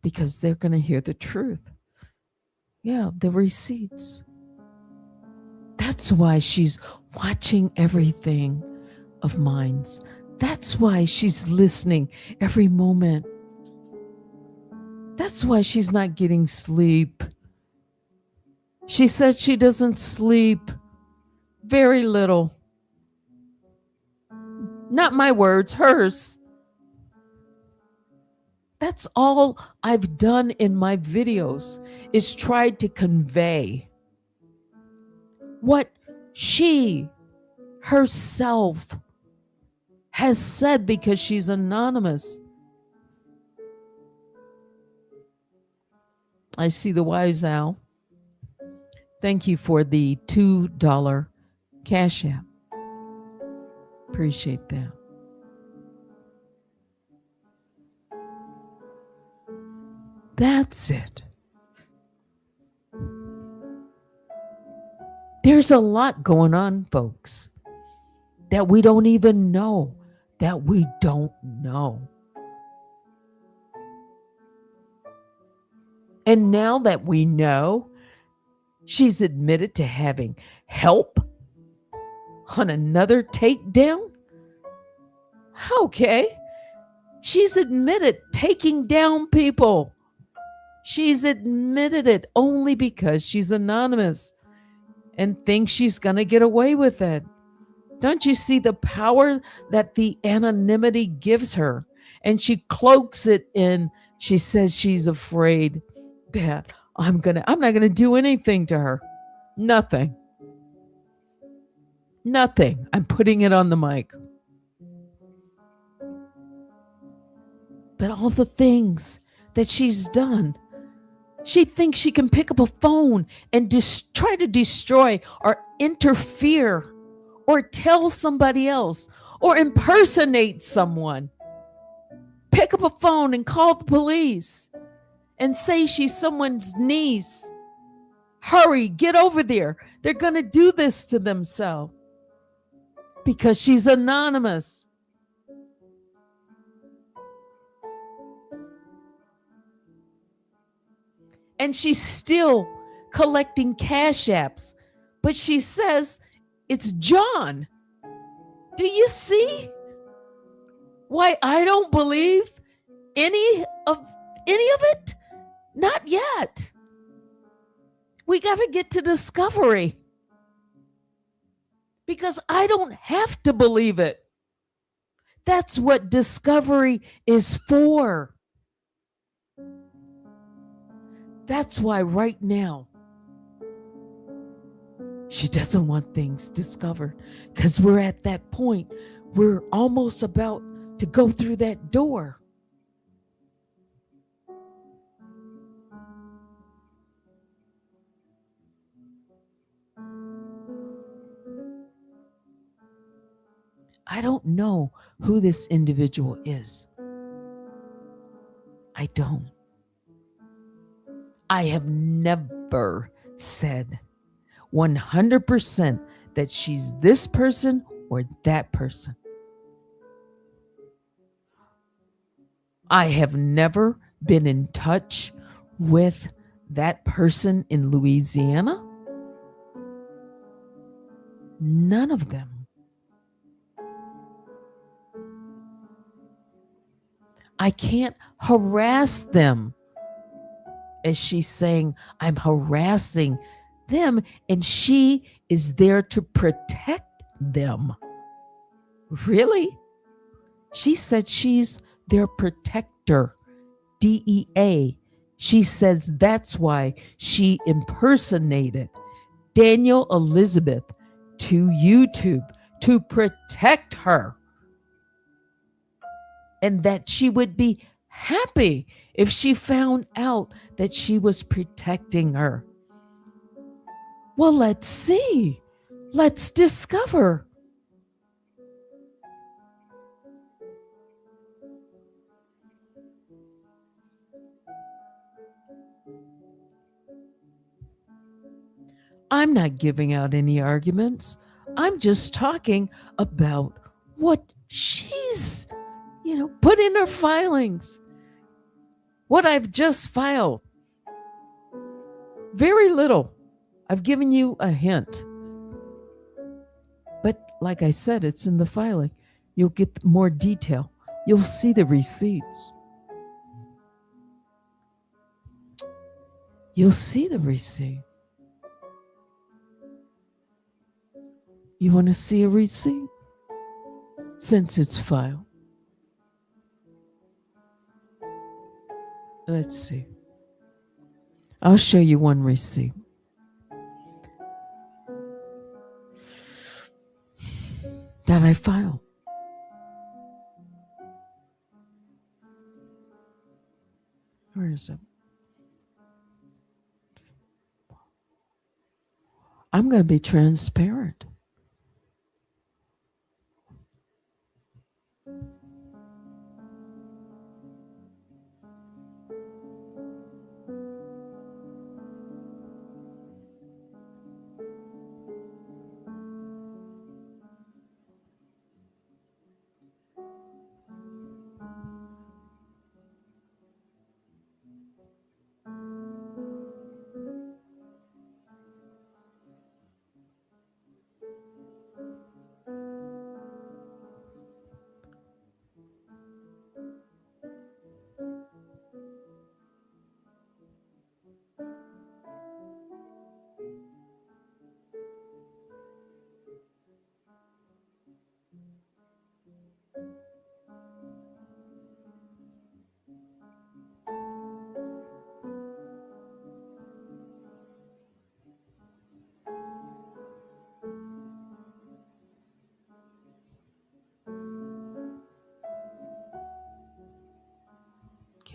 because they're going to hear the truth. Yeah, the receipts. That's why she's watching everything of mine's. That's why she's listening every moment. That's why she's not getting sleep. She says she doesn't sleep. Very little. Not my words, hers. That's all I've done in my videos, is tried to convey what she herself has said, because she's anonymous. I see the wise owl. Thank you for the $2 Cash App. Appreciate that. That's it. There's a lot going on, folks, that we don't even know, that we don't know. And now that we know, she's admitted to having help on another takedown. Okay. She's admitted taking down people. She's admitted it only because she's anonymous and thinks she's going to get away with it. Don't you see the power that the anonymity gives her? And she cloaks it in, she says she's afraid that I'm not going to do anything to her. Nothing. Nothing. I'm putting it on the mic. But all the things that she's done, she thinks she can pick up a phone and try to destroy or interfere or tell somebody else or impersonate someone. Pick up a phone and call the police and say she's someone's niece. Hurry, get over there. They're going to do this to themselves because she's anonymous. And she's still collecting cash apps, but she says it's John. Do you see why I don't believe any of it? Not yet. We got to get to discovery because I don't have to believe it. That's what discovery is for. That's why right now she doesn't want things discovered, because we're at that point. We're almost about to go through that door. I don't know who this individual is. I don't. I have never said 100% that she's this person or that person. I have never been in touch with that person in Louisiana. None of them. I can't harass them. As she's saying, I'm harassing them, and she is there to protect them. Really? She said she's their protector. DEA. She says that's why she impersonated Daniel Elizabeth to YouTube to protect her. And that she would be happy if she found out that she was protecting her. Well, let's see. Let's discover. I'm not giving out any arguments. I'm just talking about what she's, put in her filings. What I've just filed. Very little. I've given you a hint. But like I said, it's in the filing. You'll get more detail. You'll see the receipts. You'll see the receipt. You want to see a receipt? Since it's filed. Let's see. I'll show you one receipt. That I filed. Where is it? I'm going to be transparent.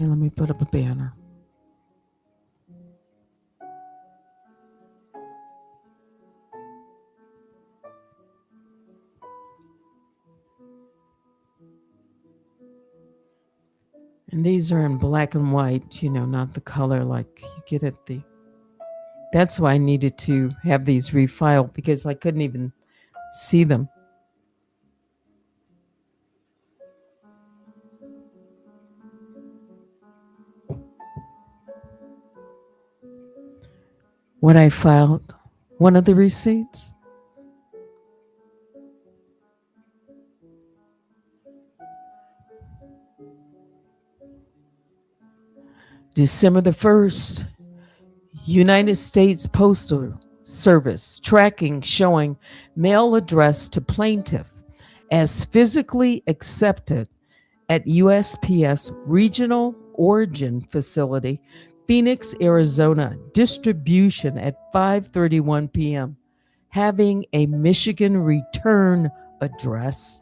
Okay, let me put up a banner. And these are in black and white, not the color like you get at the. That's why I needed to have these refiled because I couldn't even see them. What I filed, one of the receipts. December the 1st, United States Postal Service tracking showing mail address to plaintiff as physically accepted at USPS Regional Origin Facility, Phoenix, Arizona, distribution at 5:31 p.m. Having a Michigan return address.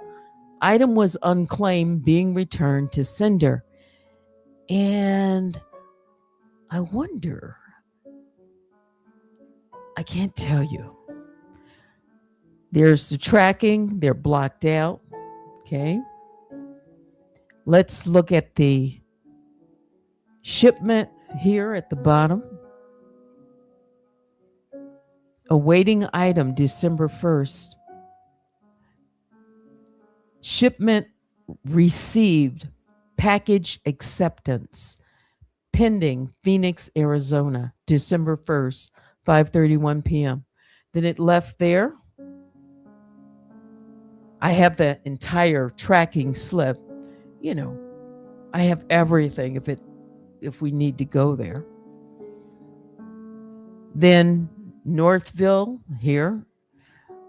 Item was unclaimed, being returned to sender. And I wonder, I can't tell you. There's the tracking, they're blocked out. Okay. Let's look at the shipment here at the bottom. Awaiting item December 1st. Shipment received, package acceptance, pending Phoenix, Arizona, December 1st, 5:31 p.m. Then it left there. I have the entire tracking slip. I have everything if we need to go there. Then Northville here,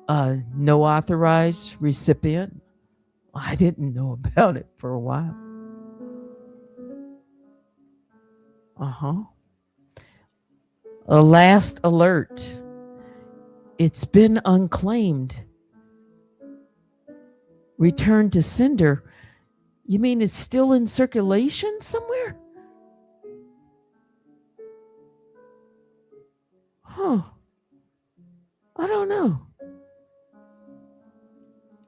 no authorized recipient. I didn't know about it for a while. A last alert. It's been unclaimed. Return to sender. You mean it's still in circulation somewhere? I don't know.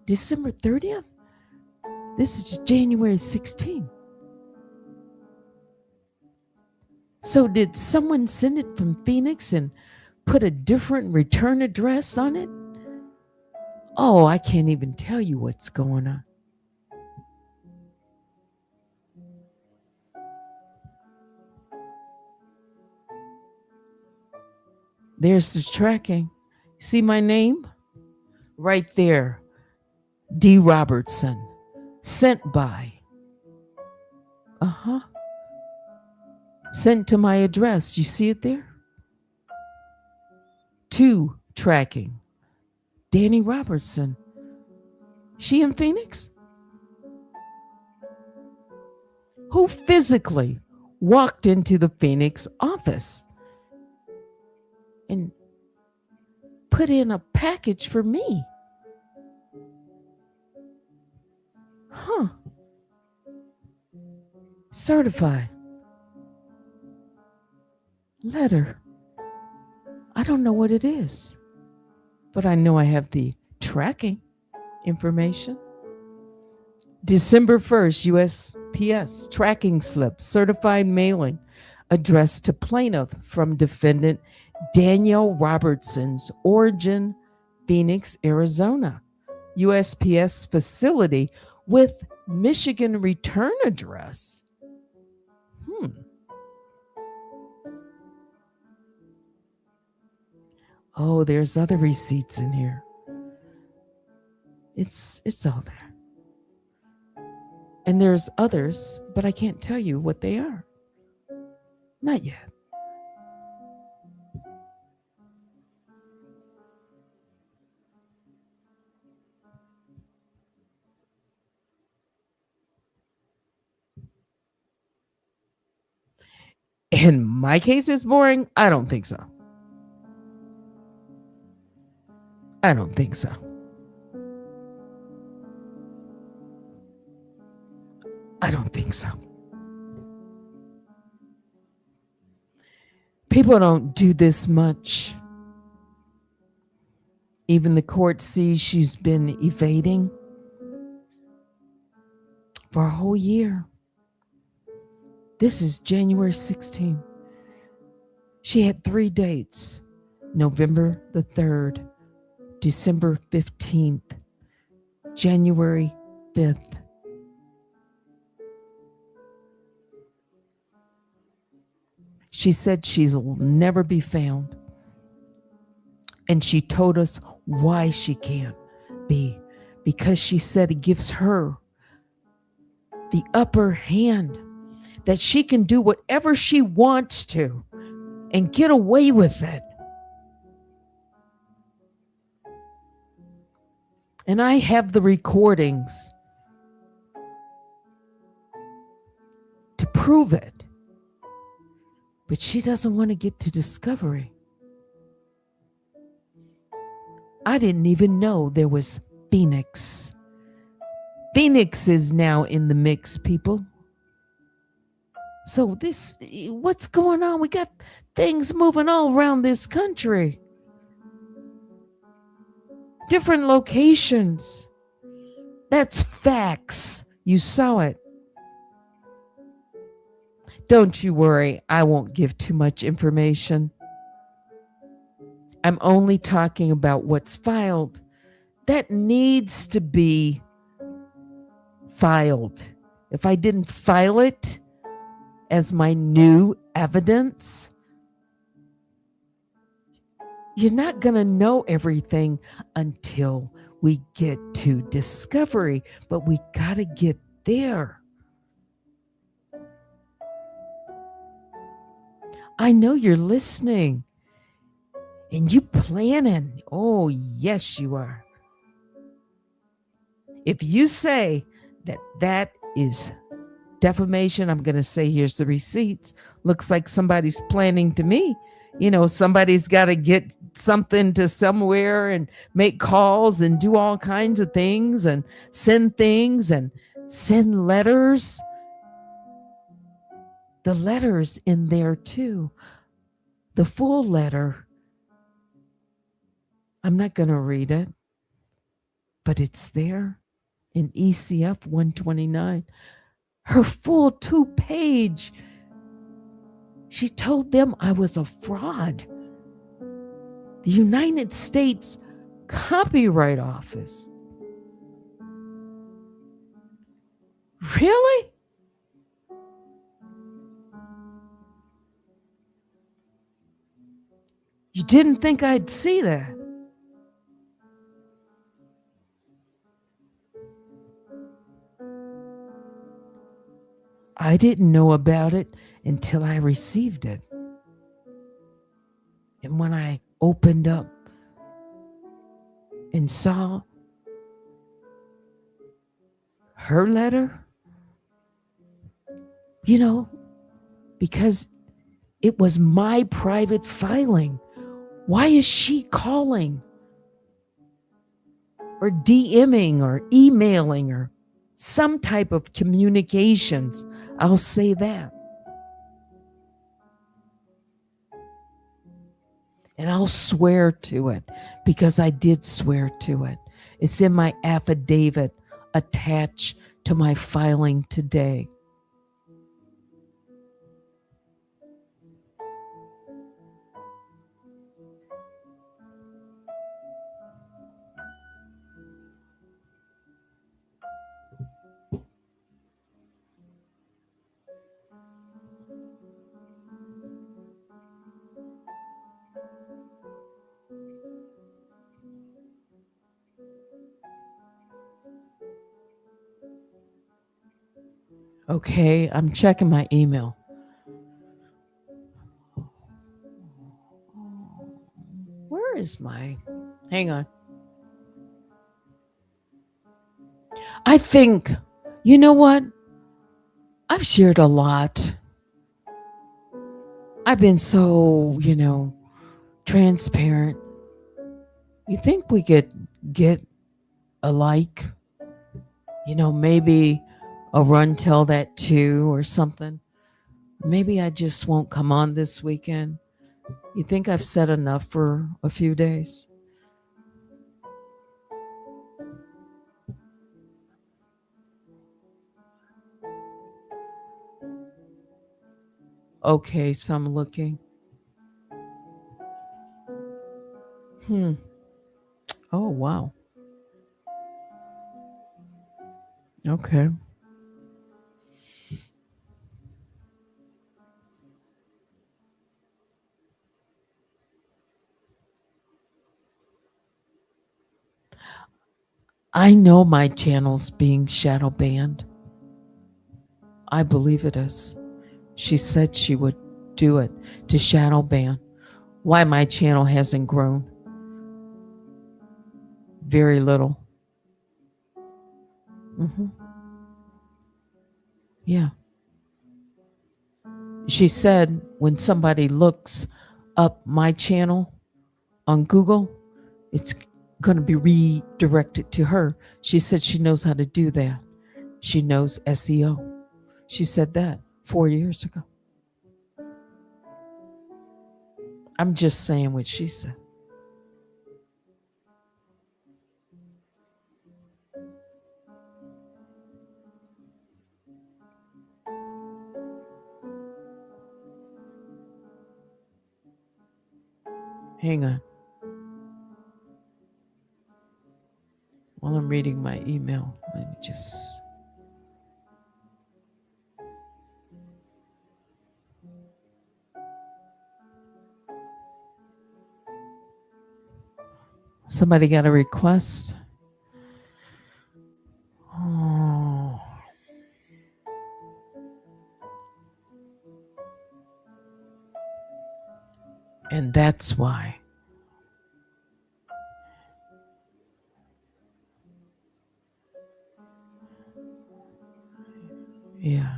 December 30th? This is January 16th. So did someone send it from Phoenix and put a different return address on it? Oh, I can't even tell you what's going on. There's the tracking. See my name? Right there. D. Robertson. Sent by. Sent to my address. You see it there? 2, tracking. Danny Robertson. She in Phoenix? Who physically walked into the Phoenix office and put in a package for me? Certified. Letter. I don't know what it is, but I know I have the tracking information. December 1st, USPS tracking slip, certified mailing, addressed to plaintiff from defendant Danielle Robertson's origin, Phoenix, Arizona. USPS facility with Michigan return address. Oh, there's other receipts in here. It's all there. And there's others, but I can't tell you what they are. Not yet. In my case, it's boring. I don't think so. I don't think so. I don't think so. People don't do this much. Even the court sees she's been evading for a whole year. This is January 16th. She had 3 dates: November the 3rd, December 15th, January 5th. She said she'll never be found. And she told us why she can't be. Because she said it gives her the upper hand, that she can do whatever she wants to and get away with it. And I have the recordings to prove it. But she doesn't want to get to discovery. I didn't even know there was Phoenix. Phoenix is now in the mix, people. So what's going on? We got things moving all around this country. Different locations. That's facts. You saw it. Don't you worry, I won't give too much information. I'm only talking about what's filed. That needs to be filed. If I didn't file it as my new evidence, you're not going to know everything until we get to discovery, but we got to get there. I know you're listening and you planning. Oh, yes, you are. If you say that is defamation, I'm going to say, here's the receipts. Looks like somebody's planning to me. You know, somebody's got to get something to somewhere and make calls and do all kinds of things and send letters. The letter's in there too. The full letter. I'm not going to read it, but it's there in ECF 129. Her full 2-page. She told them I was a fraud. The United States Copyright Office. Really? You didn't think I'd see that? I didn't know about it until I received it. And when I opened up and saw her letter, you know, because it was my private filing. Why is she calling or DMing or emailing or some type of communications? I'll say that. And I'll swear to it because I did swear to it. It's in my affidavit attached to my filing today. Okay, I'm checking my email. Where is my... Hang on. I think, you know what? I've shared a lot. I've been so, transparent. You think we could get a like? Maybe a run tell that too or something. Maybe I just won't come on this weekend. You think I've said enough for a few days? Okay, so I'm looking. Oh, wow. Okay. I know my channel's being shadow banned. I believe it is. She said she would do it to shadow ban. Why my channel hasn't grown? Very little. Yeah. She said when somebody looks up my channel on Google, it's going to be redirected to her. She said she knows how to do that. She knows SEO. She said that 4 years ago. I'm just saying what she said. Hang on. While I'm reading my email, let me just. Somebody got a request. Oh. And that's why. Yeah.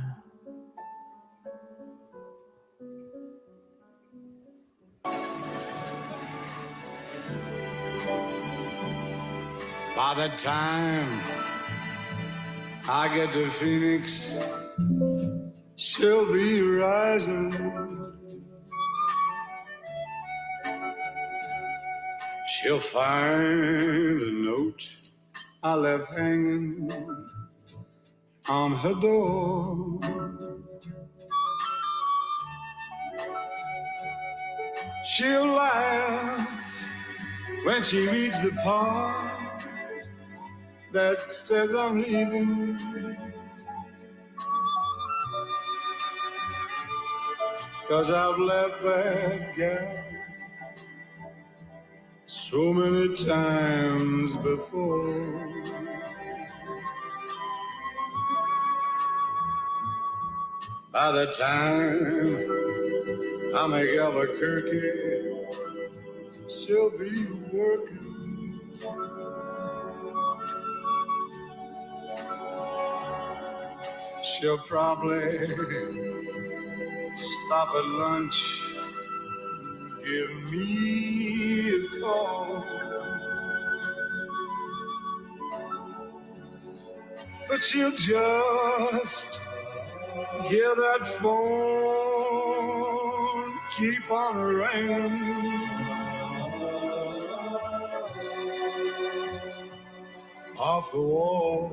By the time I get to Phoenix, she'll be rising. She'll find a note I left hanging on her door. She'll laugh when she reads the part that says I'm leaving. 'Cause I've left that gal so many times before. By the time I make Albuquerque, she'll be working. She'll probably stop at lunch, give me a call. But she'll just hear that phone keep on ringing off the wall.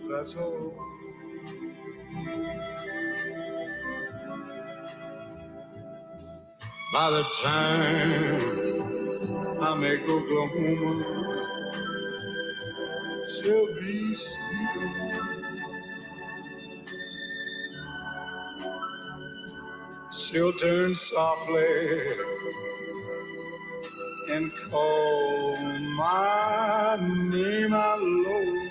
That's all. By the time I make Oklahoma, she'll be sleeping. She'll turn softly and call my name out low.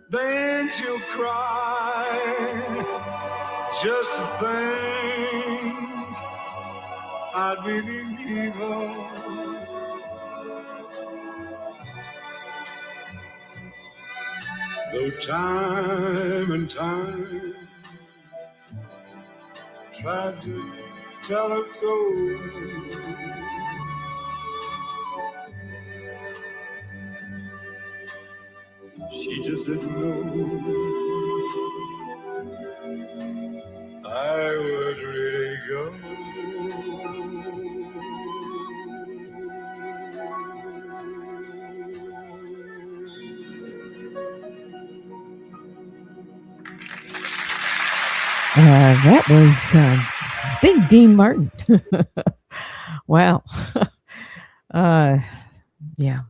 Then she'll cry just to think I'd believe her. Though time and time tried to tell her so. just didn't know I would really go. That was, I think, Dean Martin. Wow. Yeah.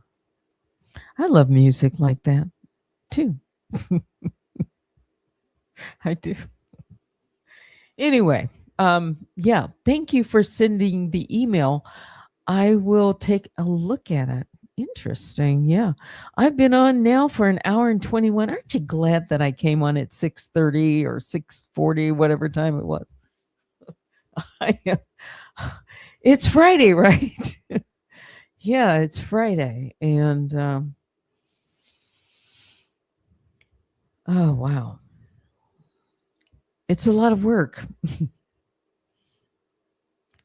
I love music like that too. I do. Anyway, yeah, thank you for sending the email. I will take a look at it. Interesting. Yeah. I've been on now for an hour and 21. Aren't you glad that I came on at 6:30 or 6:40, whatever time it was? I am. It's Friday, right? Yeah, it's Friday. And oh, wow. It's a lot of work.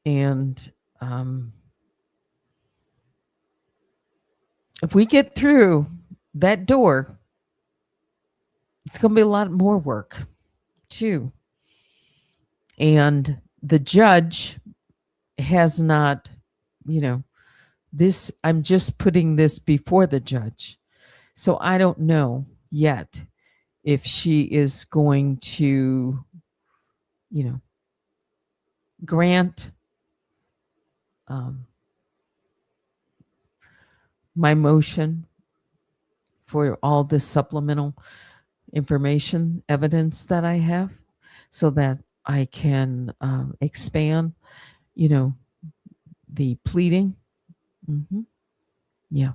And if we get through that door, it's going to be a lot more work too. And the judge has not, this, I'm just putting this before the judge. So I don't know yet if she is going to, grant my motion for all this supplemental information evidence that I have so that I can expand, the pleading. Yeah.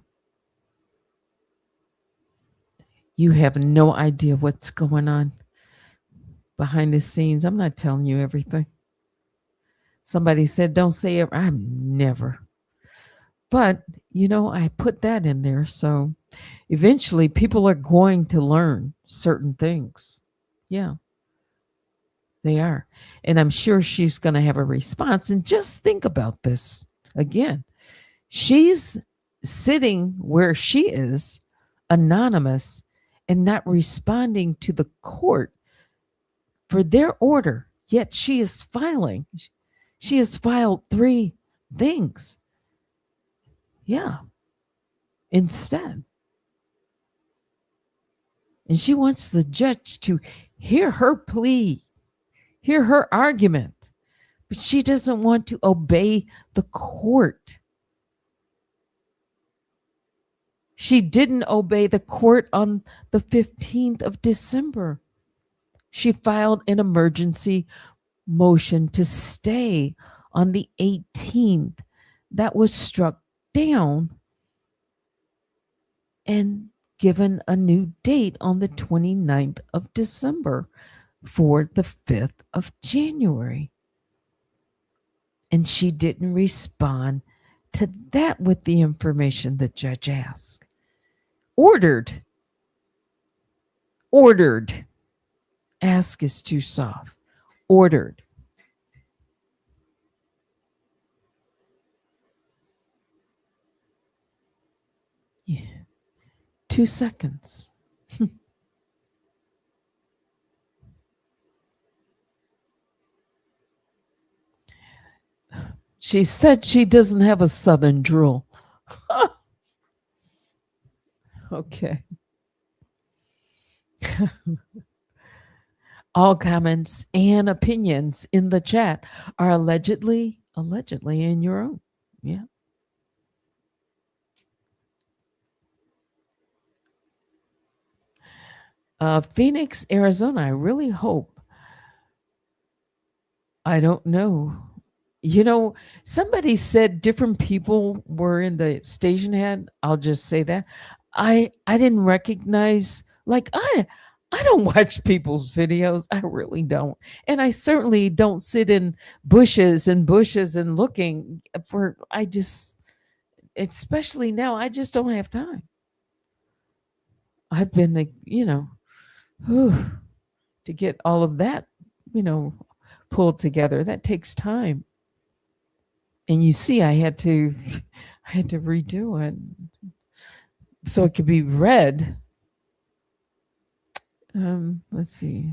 You have no idea what's going on behind the scenes. I'm not telling you everything. Somebody said, don't say it. I'm never. But, I put that in there. So eventually people are going to learn certain things. Yeah, they are. And I'm sure she's going to have a response. And just think about this again. She's sitting where she is, anonymous, and not responding to the court for their order. Yet she is filing. She has filed 3 things. Yeah. Instead. And she wants the judge to hear her plea, hear her argument, but she doesn't want to obey the court. She didn't obey the court on the 15th of December. She filed an emergency motion to stay on the 18th. That was struck down and given a new date on the 29th of December for the 5th of January. And she didn't respond to that with the information the judge asked. Ordered. Ask is too soft. Ordered. Yeah. 2 seconds. She said she doesn't have a southern drool. Okay. All comments and opinions in the chat are allegedly in your own. Yeah. Phoenix, Arizona. I really hope. I don't know. Somebody said different people were in the station head. I'll just say that. I didn't recognize, like, I don't watch people's videos. I really don't. And I certainly don't sit in bushes and looking for, especially now, I just don't have time. I've been, to get all of that, pulled together. That takes time. And you see, I had to redo it so it could be read Let's see.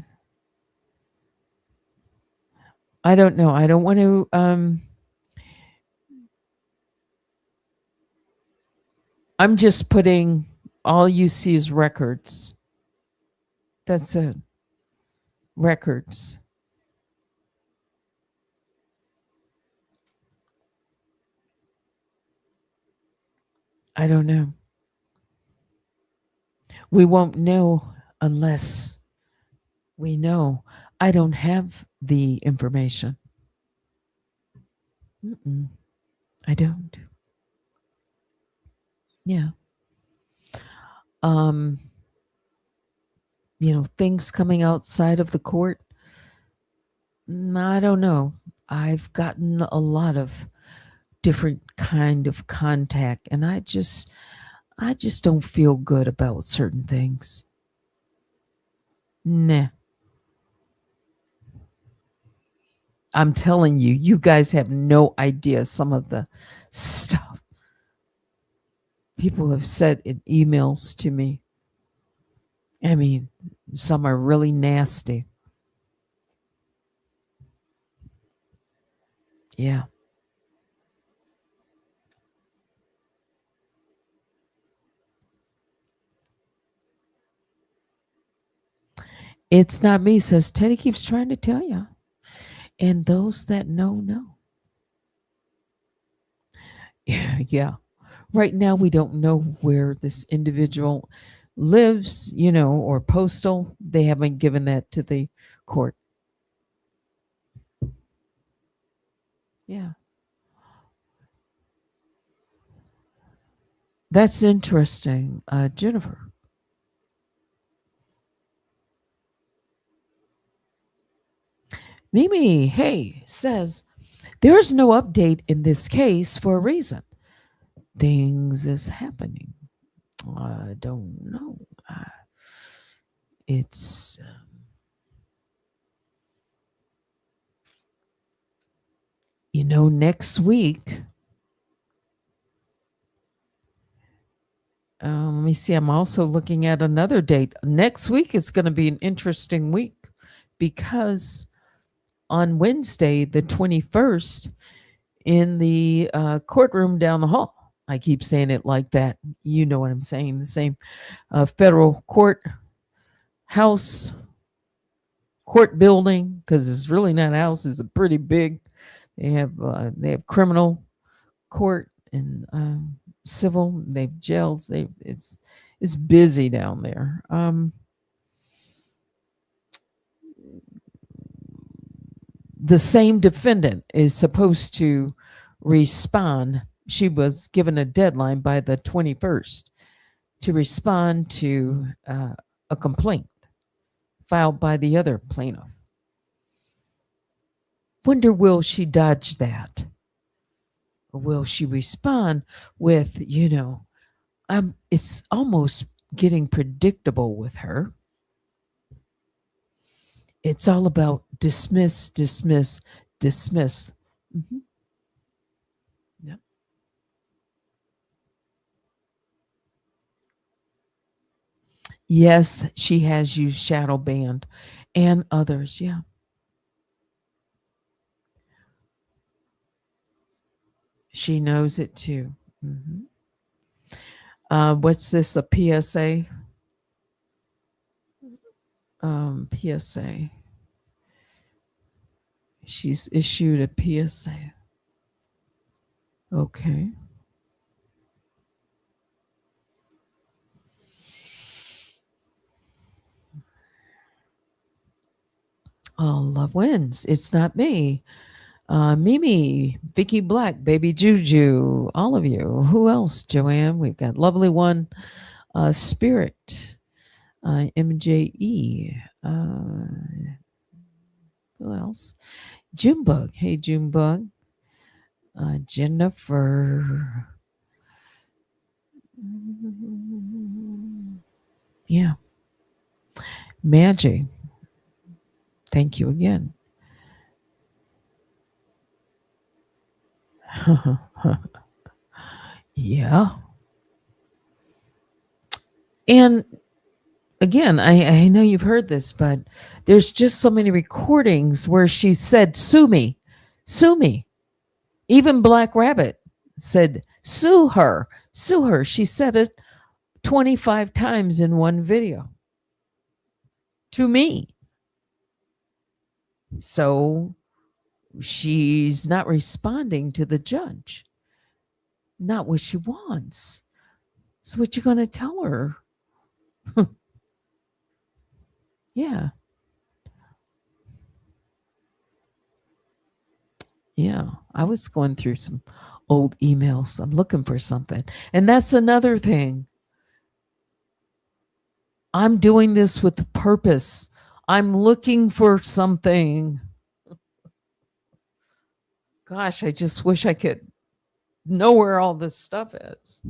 I don't know. I don't want to. I'm just putting all you see is records. That's it. Records. I don't know. We won't know unless we know. I don't have the information. Mm-mm, I don't. Yeah. Um, things coming outside of the court. I don't know. I've gotten a lot of different kind of contact, and I just don't feel good about certain things. Nah. I'm telling you, you guys have no idea some of the stuff people have said in emails to me. I mean, some are really nasty. Yeah. It's not me, says Teddy keeps trying to tell you. And those that know, know. Yeah. Right now, we don't know where this individual lives, or postal. They haven't given that to the court. Yeah. That's interesting, Jennifer. Mimi, hey, says there is no update in this case for a reason. Things is happening. I don't know. It's next week. Let me see. I'm also looking at another date. Next week is going to be an interesting week because on Wednesday, the 21st, in the courtroom down the hall, I keep saying it like that. You know what I'm saying. The same federal court house, court building, because it's really not a house, it's a pretty big. They have criminal court and civil. They have jails. It's busy down there. The same defendant is supposed to respond. She was given a deadline by the 21st to respond to a complaint filed by the other plaintiff. Wonder, will she dodge that? Or will she respond with, it's almost getting predictable with her. It's all about dismiss, dismiss, dismiss. Mm-hmm. Yeah. Yes, she has used shadow band and others. Yeah. She knows it too. Hmm. What's this? A PSA? PSA. She's issued a PSA. Okay. Oh, love wins. It's not me. Mimi, Vicky Black, Baby Juju, all of you. Who else? Joanne, we've got Lovely One, Spirit, MJE. Who else? Junebug. Hey, Junebug. Jennifer. Yeah. Magic. Thank you again. Yeah. And again, I know you've heard this, but there's just so many recordings where she said, sue me, sue me. Even Black Rabbit said, sue her, sue her. She said it 25 times in one video to me. So she's not responding to the judge, not what she wants. So what you going to tell her? Yeah. Yeah. I was going through some old emails. I'm looking for something. And that's another thing. I'm doing this with a purpose. I'm looking for something. Gosh, I just wish I could know where all this stuff is.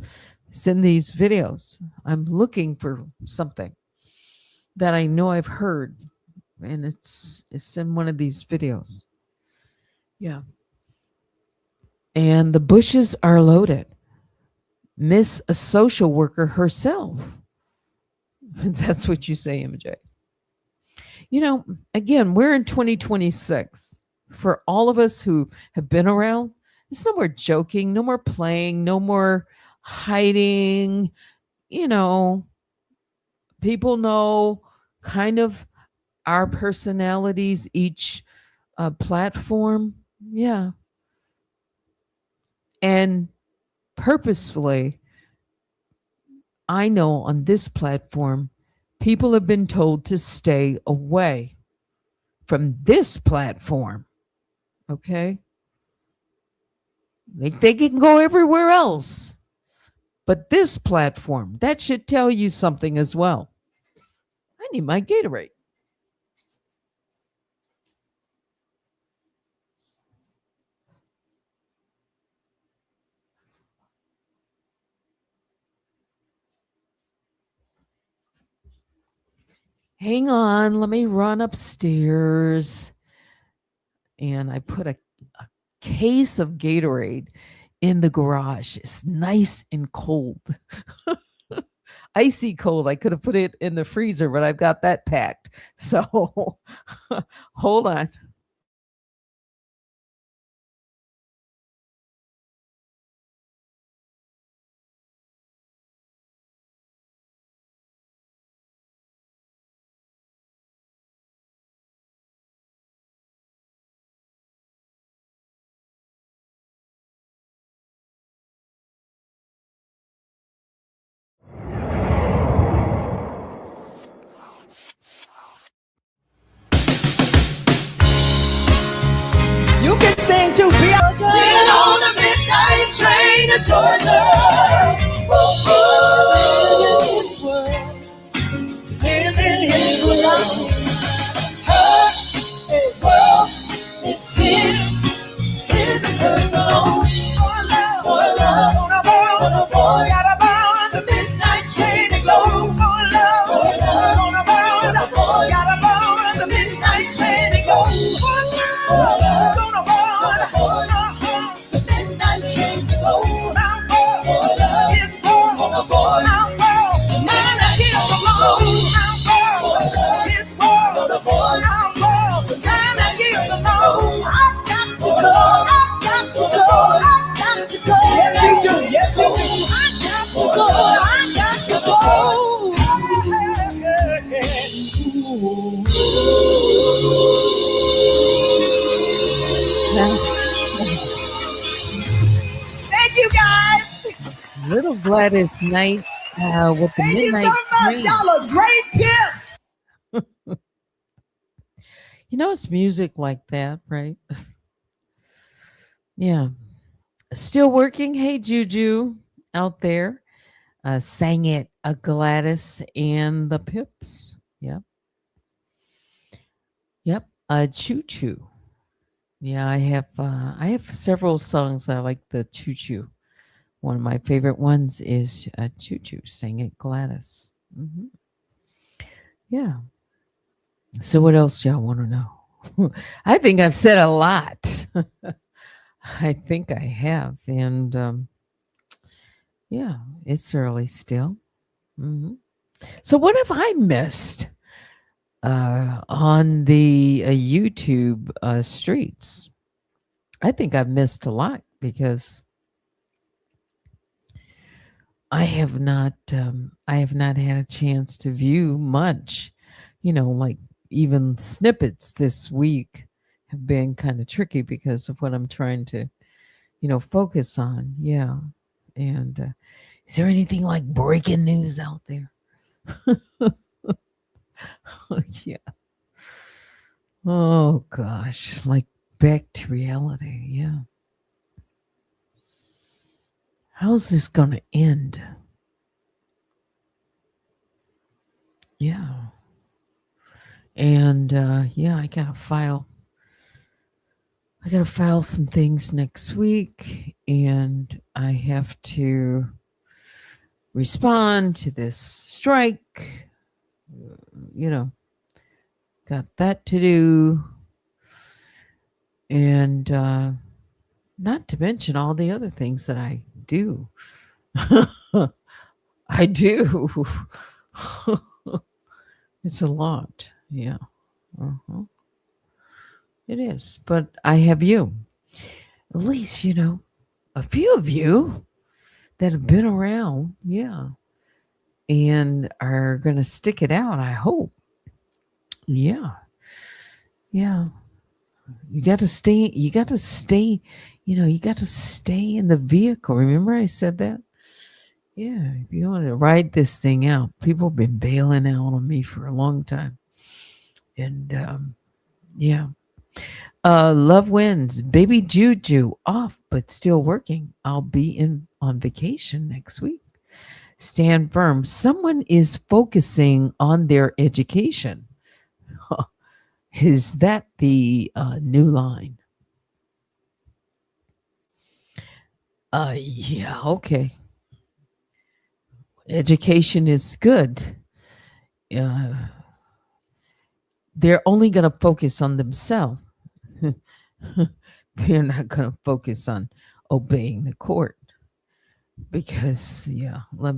It's in these videos. I'm looking for something that I know I've heard, and it's in one of these videos. Yeah. And the bushes are loaded. Miss a social worker herself. That's what you say, MJ. You know, again, we're in 2026. For all of us who have been around, it's no more joking, no more playing, no more hiding. You know, people know kind of our personalities, each platform. Yeah. And purposefully, I know on this platform, people have been told to stay away from this platform. Okay. They can go everywhere else. But this platform, that should tell you something as well. I need my Gatorade. Hang on, let me run upstairs. And I put a case of Gatorade in the garage. It's nice and cold. Icy cold. I could have put it in the freezer, but I've got that packed. So hold on. You can sing to be on the midnight train to Georgia. His world, living his world. Her world is his and hers alone. For love, for the boy, got about the midnight train to go. For love, for the boy, got about the midnight train to go. For love, the midnight train to go. For love, is for the boy. Man, I hear the Lord. Is for the boy. Man, I hear the Lord. I've got to go. I've got to go. I've got to go. Yes, you do. Yes, you do. I've got to go. I've got to go. Thank you, guys. Little Gladys Knight with the Thank you midnight so much. train. Y'all are great pimps. You know, it's music like that, right? Yeah. Still working. Hey, Juju out there. Sang it Gladys and the Pips. Yep. Yep. Choo Choo. Yeah, I have several songs I like the Choo Choo. One of my favorite ones is Choo Choo. Sang it Gladys. Yeah. So what else y'all want to know? I think I've said a lot. I think I have. And yeah, it's early still. So what have I missed on the YouTube streets? I think I've missed a lot because I have not had a chance to view much, like even snippets this week have been kind of tricky because of what I'm trying to, focus on. Yeah. And is there anything like breaking news out there? Yeah. Oh gosh, like back to reality. Yeah. How's this going to end? Yeah. And yeah, I got to file some things next week, and I have to respond to this strike. You know, got that to do. And not to mention all the other things that I do. I do. It's a lot. Yeah. Uh-huh. It is. But I have you. At least, a few of you that have been around. Yeah. And are going to stick it out, I hope. Yeah. Yeah. You got to stay. You got to stay. You got to stay in the vehicle. Remember, I said that? Yeah. If you want to ride this thing out, people have been bailing out on me for a long time. And yeah. Love wins. Baby Juju off, but still working. I'll be in on vacation next week. Stand firm. Someone is focusing on their education. Is that the new line? Yeah, okay. Education is good. Uh, they're only going to focus on themselves. They're not going to focus on obeying the court because yeah, let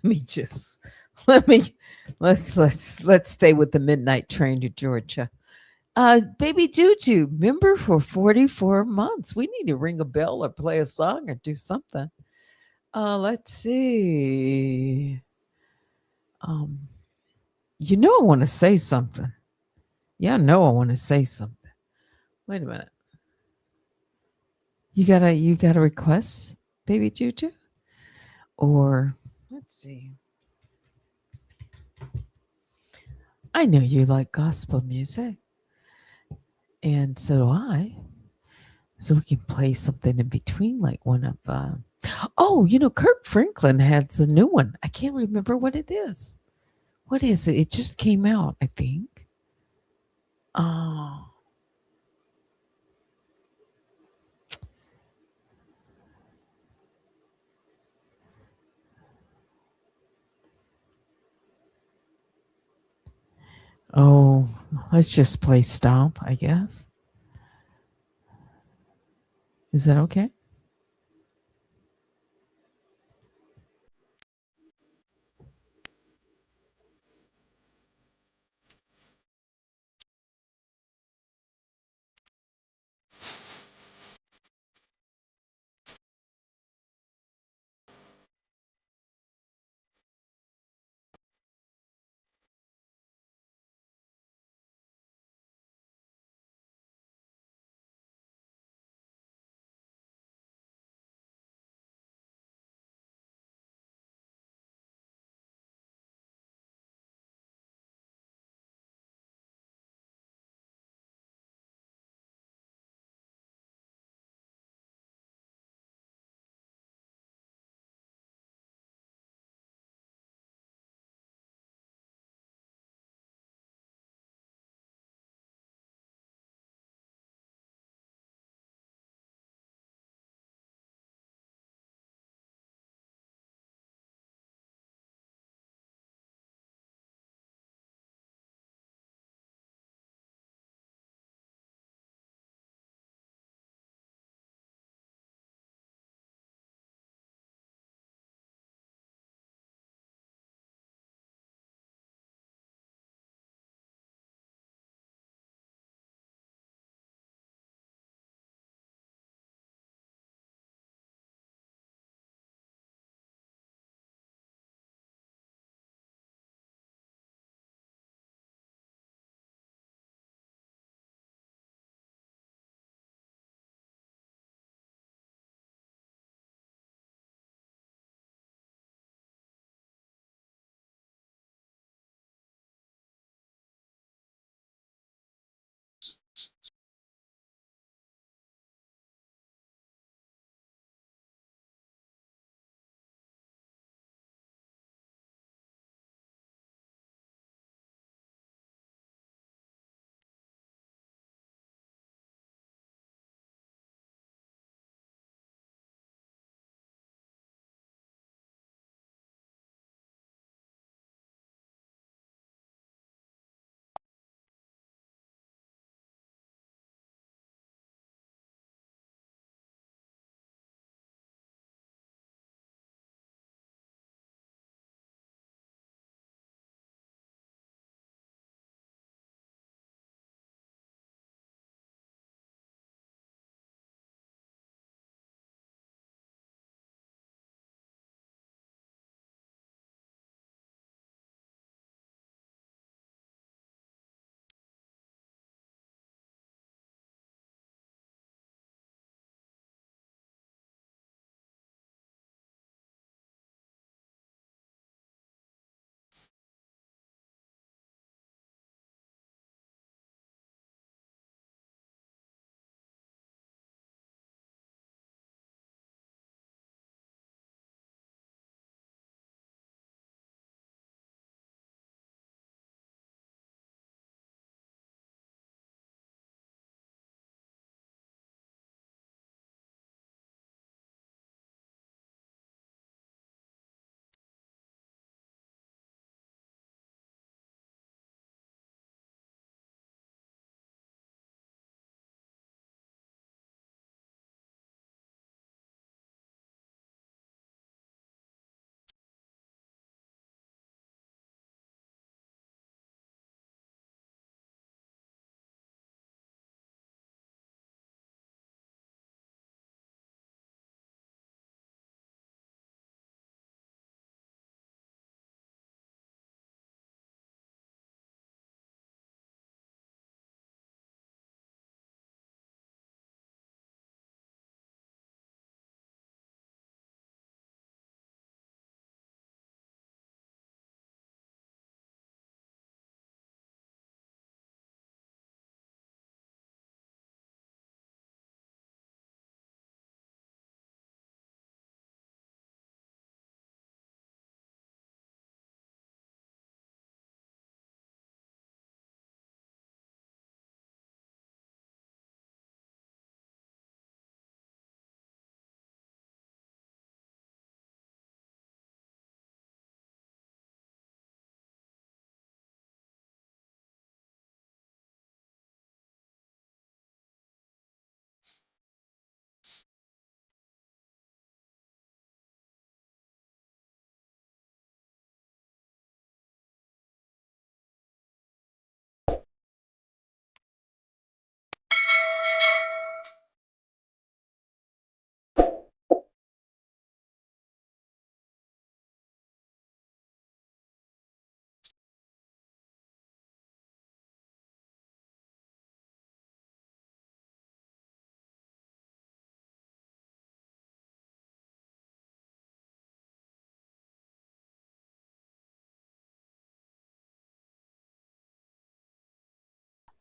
me just let me let's stay with the midnight train to Georgia. Baby Juju, member for 44 months. We need to ring a bell or play a song or do something. Let's see. Um, I want to say something. Yeah, I know I want to say something. Wait a minute. You got a request, Baby Juju? Or let's see. I know you like gospel music, and so do I. So we can play something in between, like one of oh, Kirk Franklin has a new one. I can't remember what it is. What is it? It just came out, I think. Oh, oh, let's just play Stomp, I guess. Is that okay?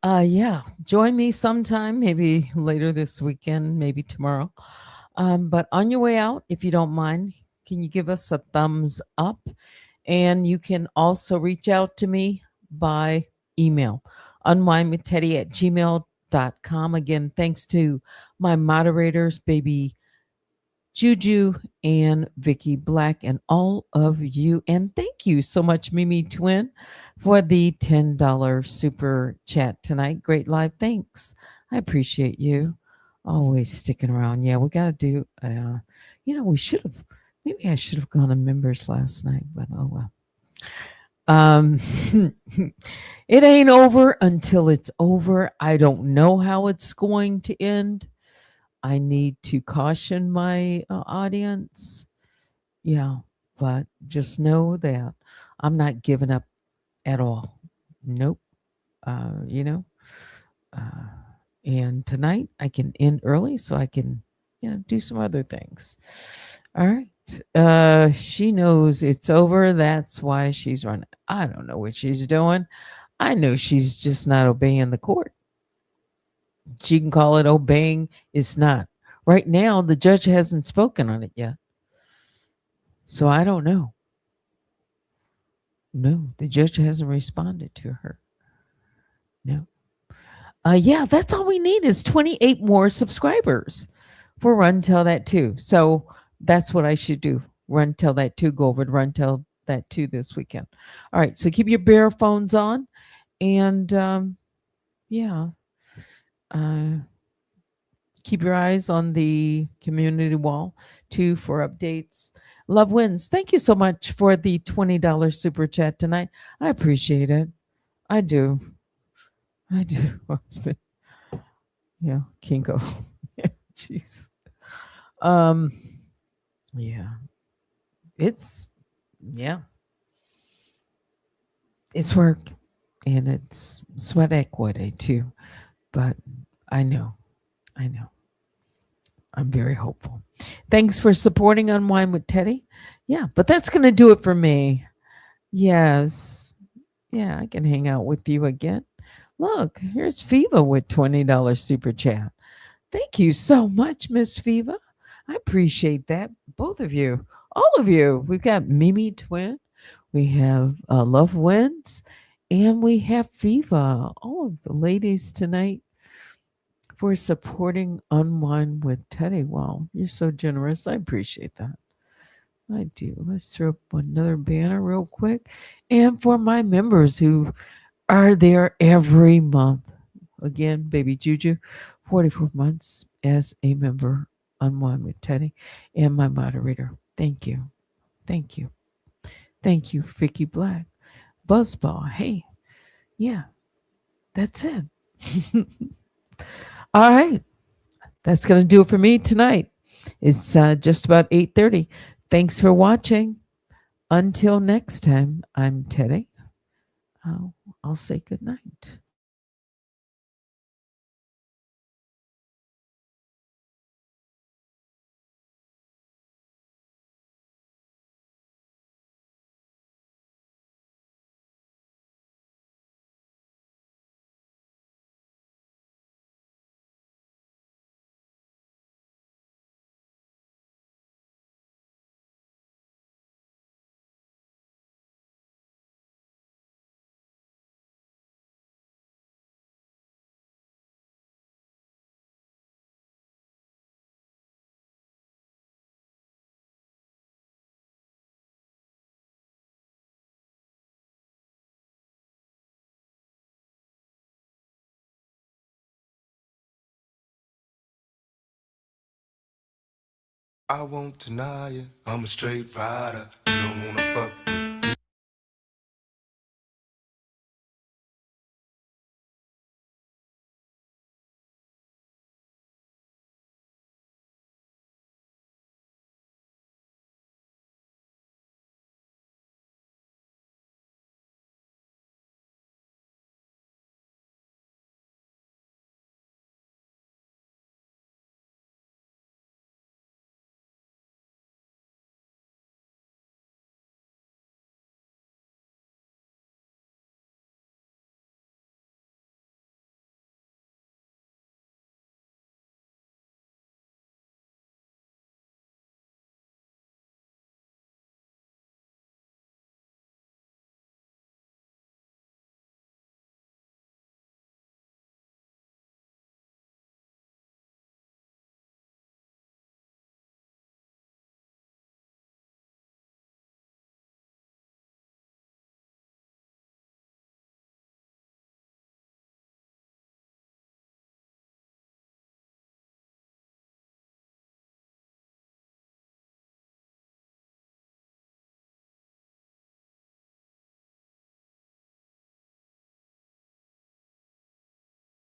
Yeah, join me sometime, maybe later this weekend, maybe tomorrow. But on your way out, if you don't mind, can you give us a thumbs up? And you can also reach out to me by email, unwindwithteddy@gmail.com. Again, thanks to my moderators, baby Juju and Vicky Black, and all of you. And thank you so much, Mimi Twin, for the $10 super chat tonight. Great live. Thanks. I appreciate you. Always sticking around. Yeah, we got to do, we should have, maybe I should have gone to members last night, but oh well. Um, it ain't over until it's over. I don't know how it's going to end. I need to caution my audience. Yeah, but just know that I'm not giving up at all. Nope. Uh, you know, uh, and tonight I can end early so I can, do some other things. All right. She knows it's over. That's why she's running. I don't know what she's doing. I know she's just not obeying the court. She can call it obeying. It's not. Right now, the judge hasn't spoken on it yet. So I don't know. No, the judge hasn't responded to her. No. Yeah, that's all we need is 28 more subscribers for Run Tell That Too. So that's what I should do. Run Tell That Too. Go over to Run Tell That Too this weekend. All right. So keep your bear phones on. And yeah, uh, keep your eyes on the community wall too for updates. Love wins. Thank you so much for the $20 super chat tonight. I appreciate it. I do. I do. Yeah, Kinko. Jeez. Um, yeah. It's yeah. It's work and it's sweat equity too. But I know. I know. I'm very hopeful. Thanks for supporting Unwind with Teddy. Yeah, but that's gonna do it for me. Yes. Yeah, I can hang out with you again. Look, here's Fiva with $20 super chat. Thank you so much, Miss Fiva. I appreciate that. Both of you, all of you. We've got Mimi Twin, we have Love Wins, and we have Fiva. All of the ladies tonight for supporting Unwind with Teddy. Wow, you're so generous. I appreciate that. I do. Let's throw up another banner real quick. And for my members who are there every month. Again, baby Juju, 44 months as a member on One with Teddy and my moderator. Thank you. Thank you. Thank you, Vicky Black. Buzzball. Hey, yeah, that's it. All right. That's going to do it for me tonight. It's just about 8:30. Thanks for watching. Until next time, I'm Teddy. I'll say good night. I won't deny it, I'm a straight rider. You don't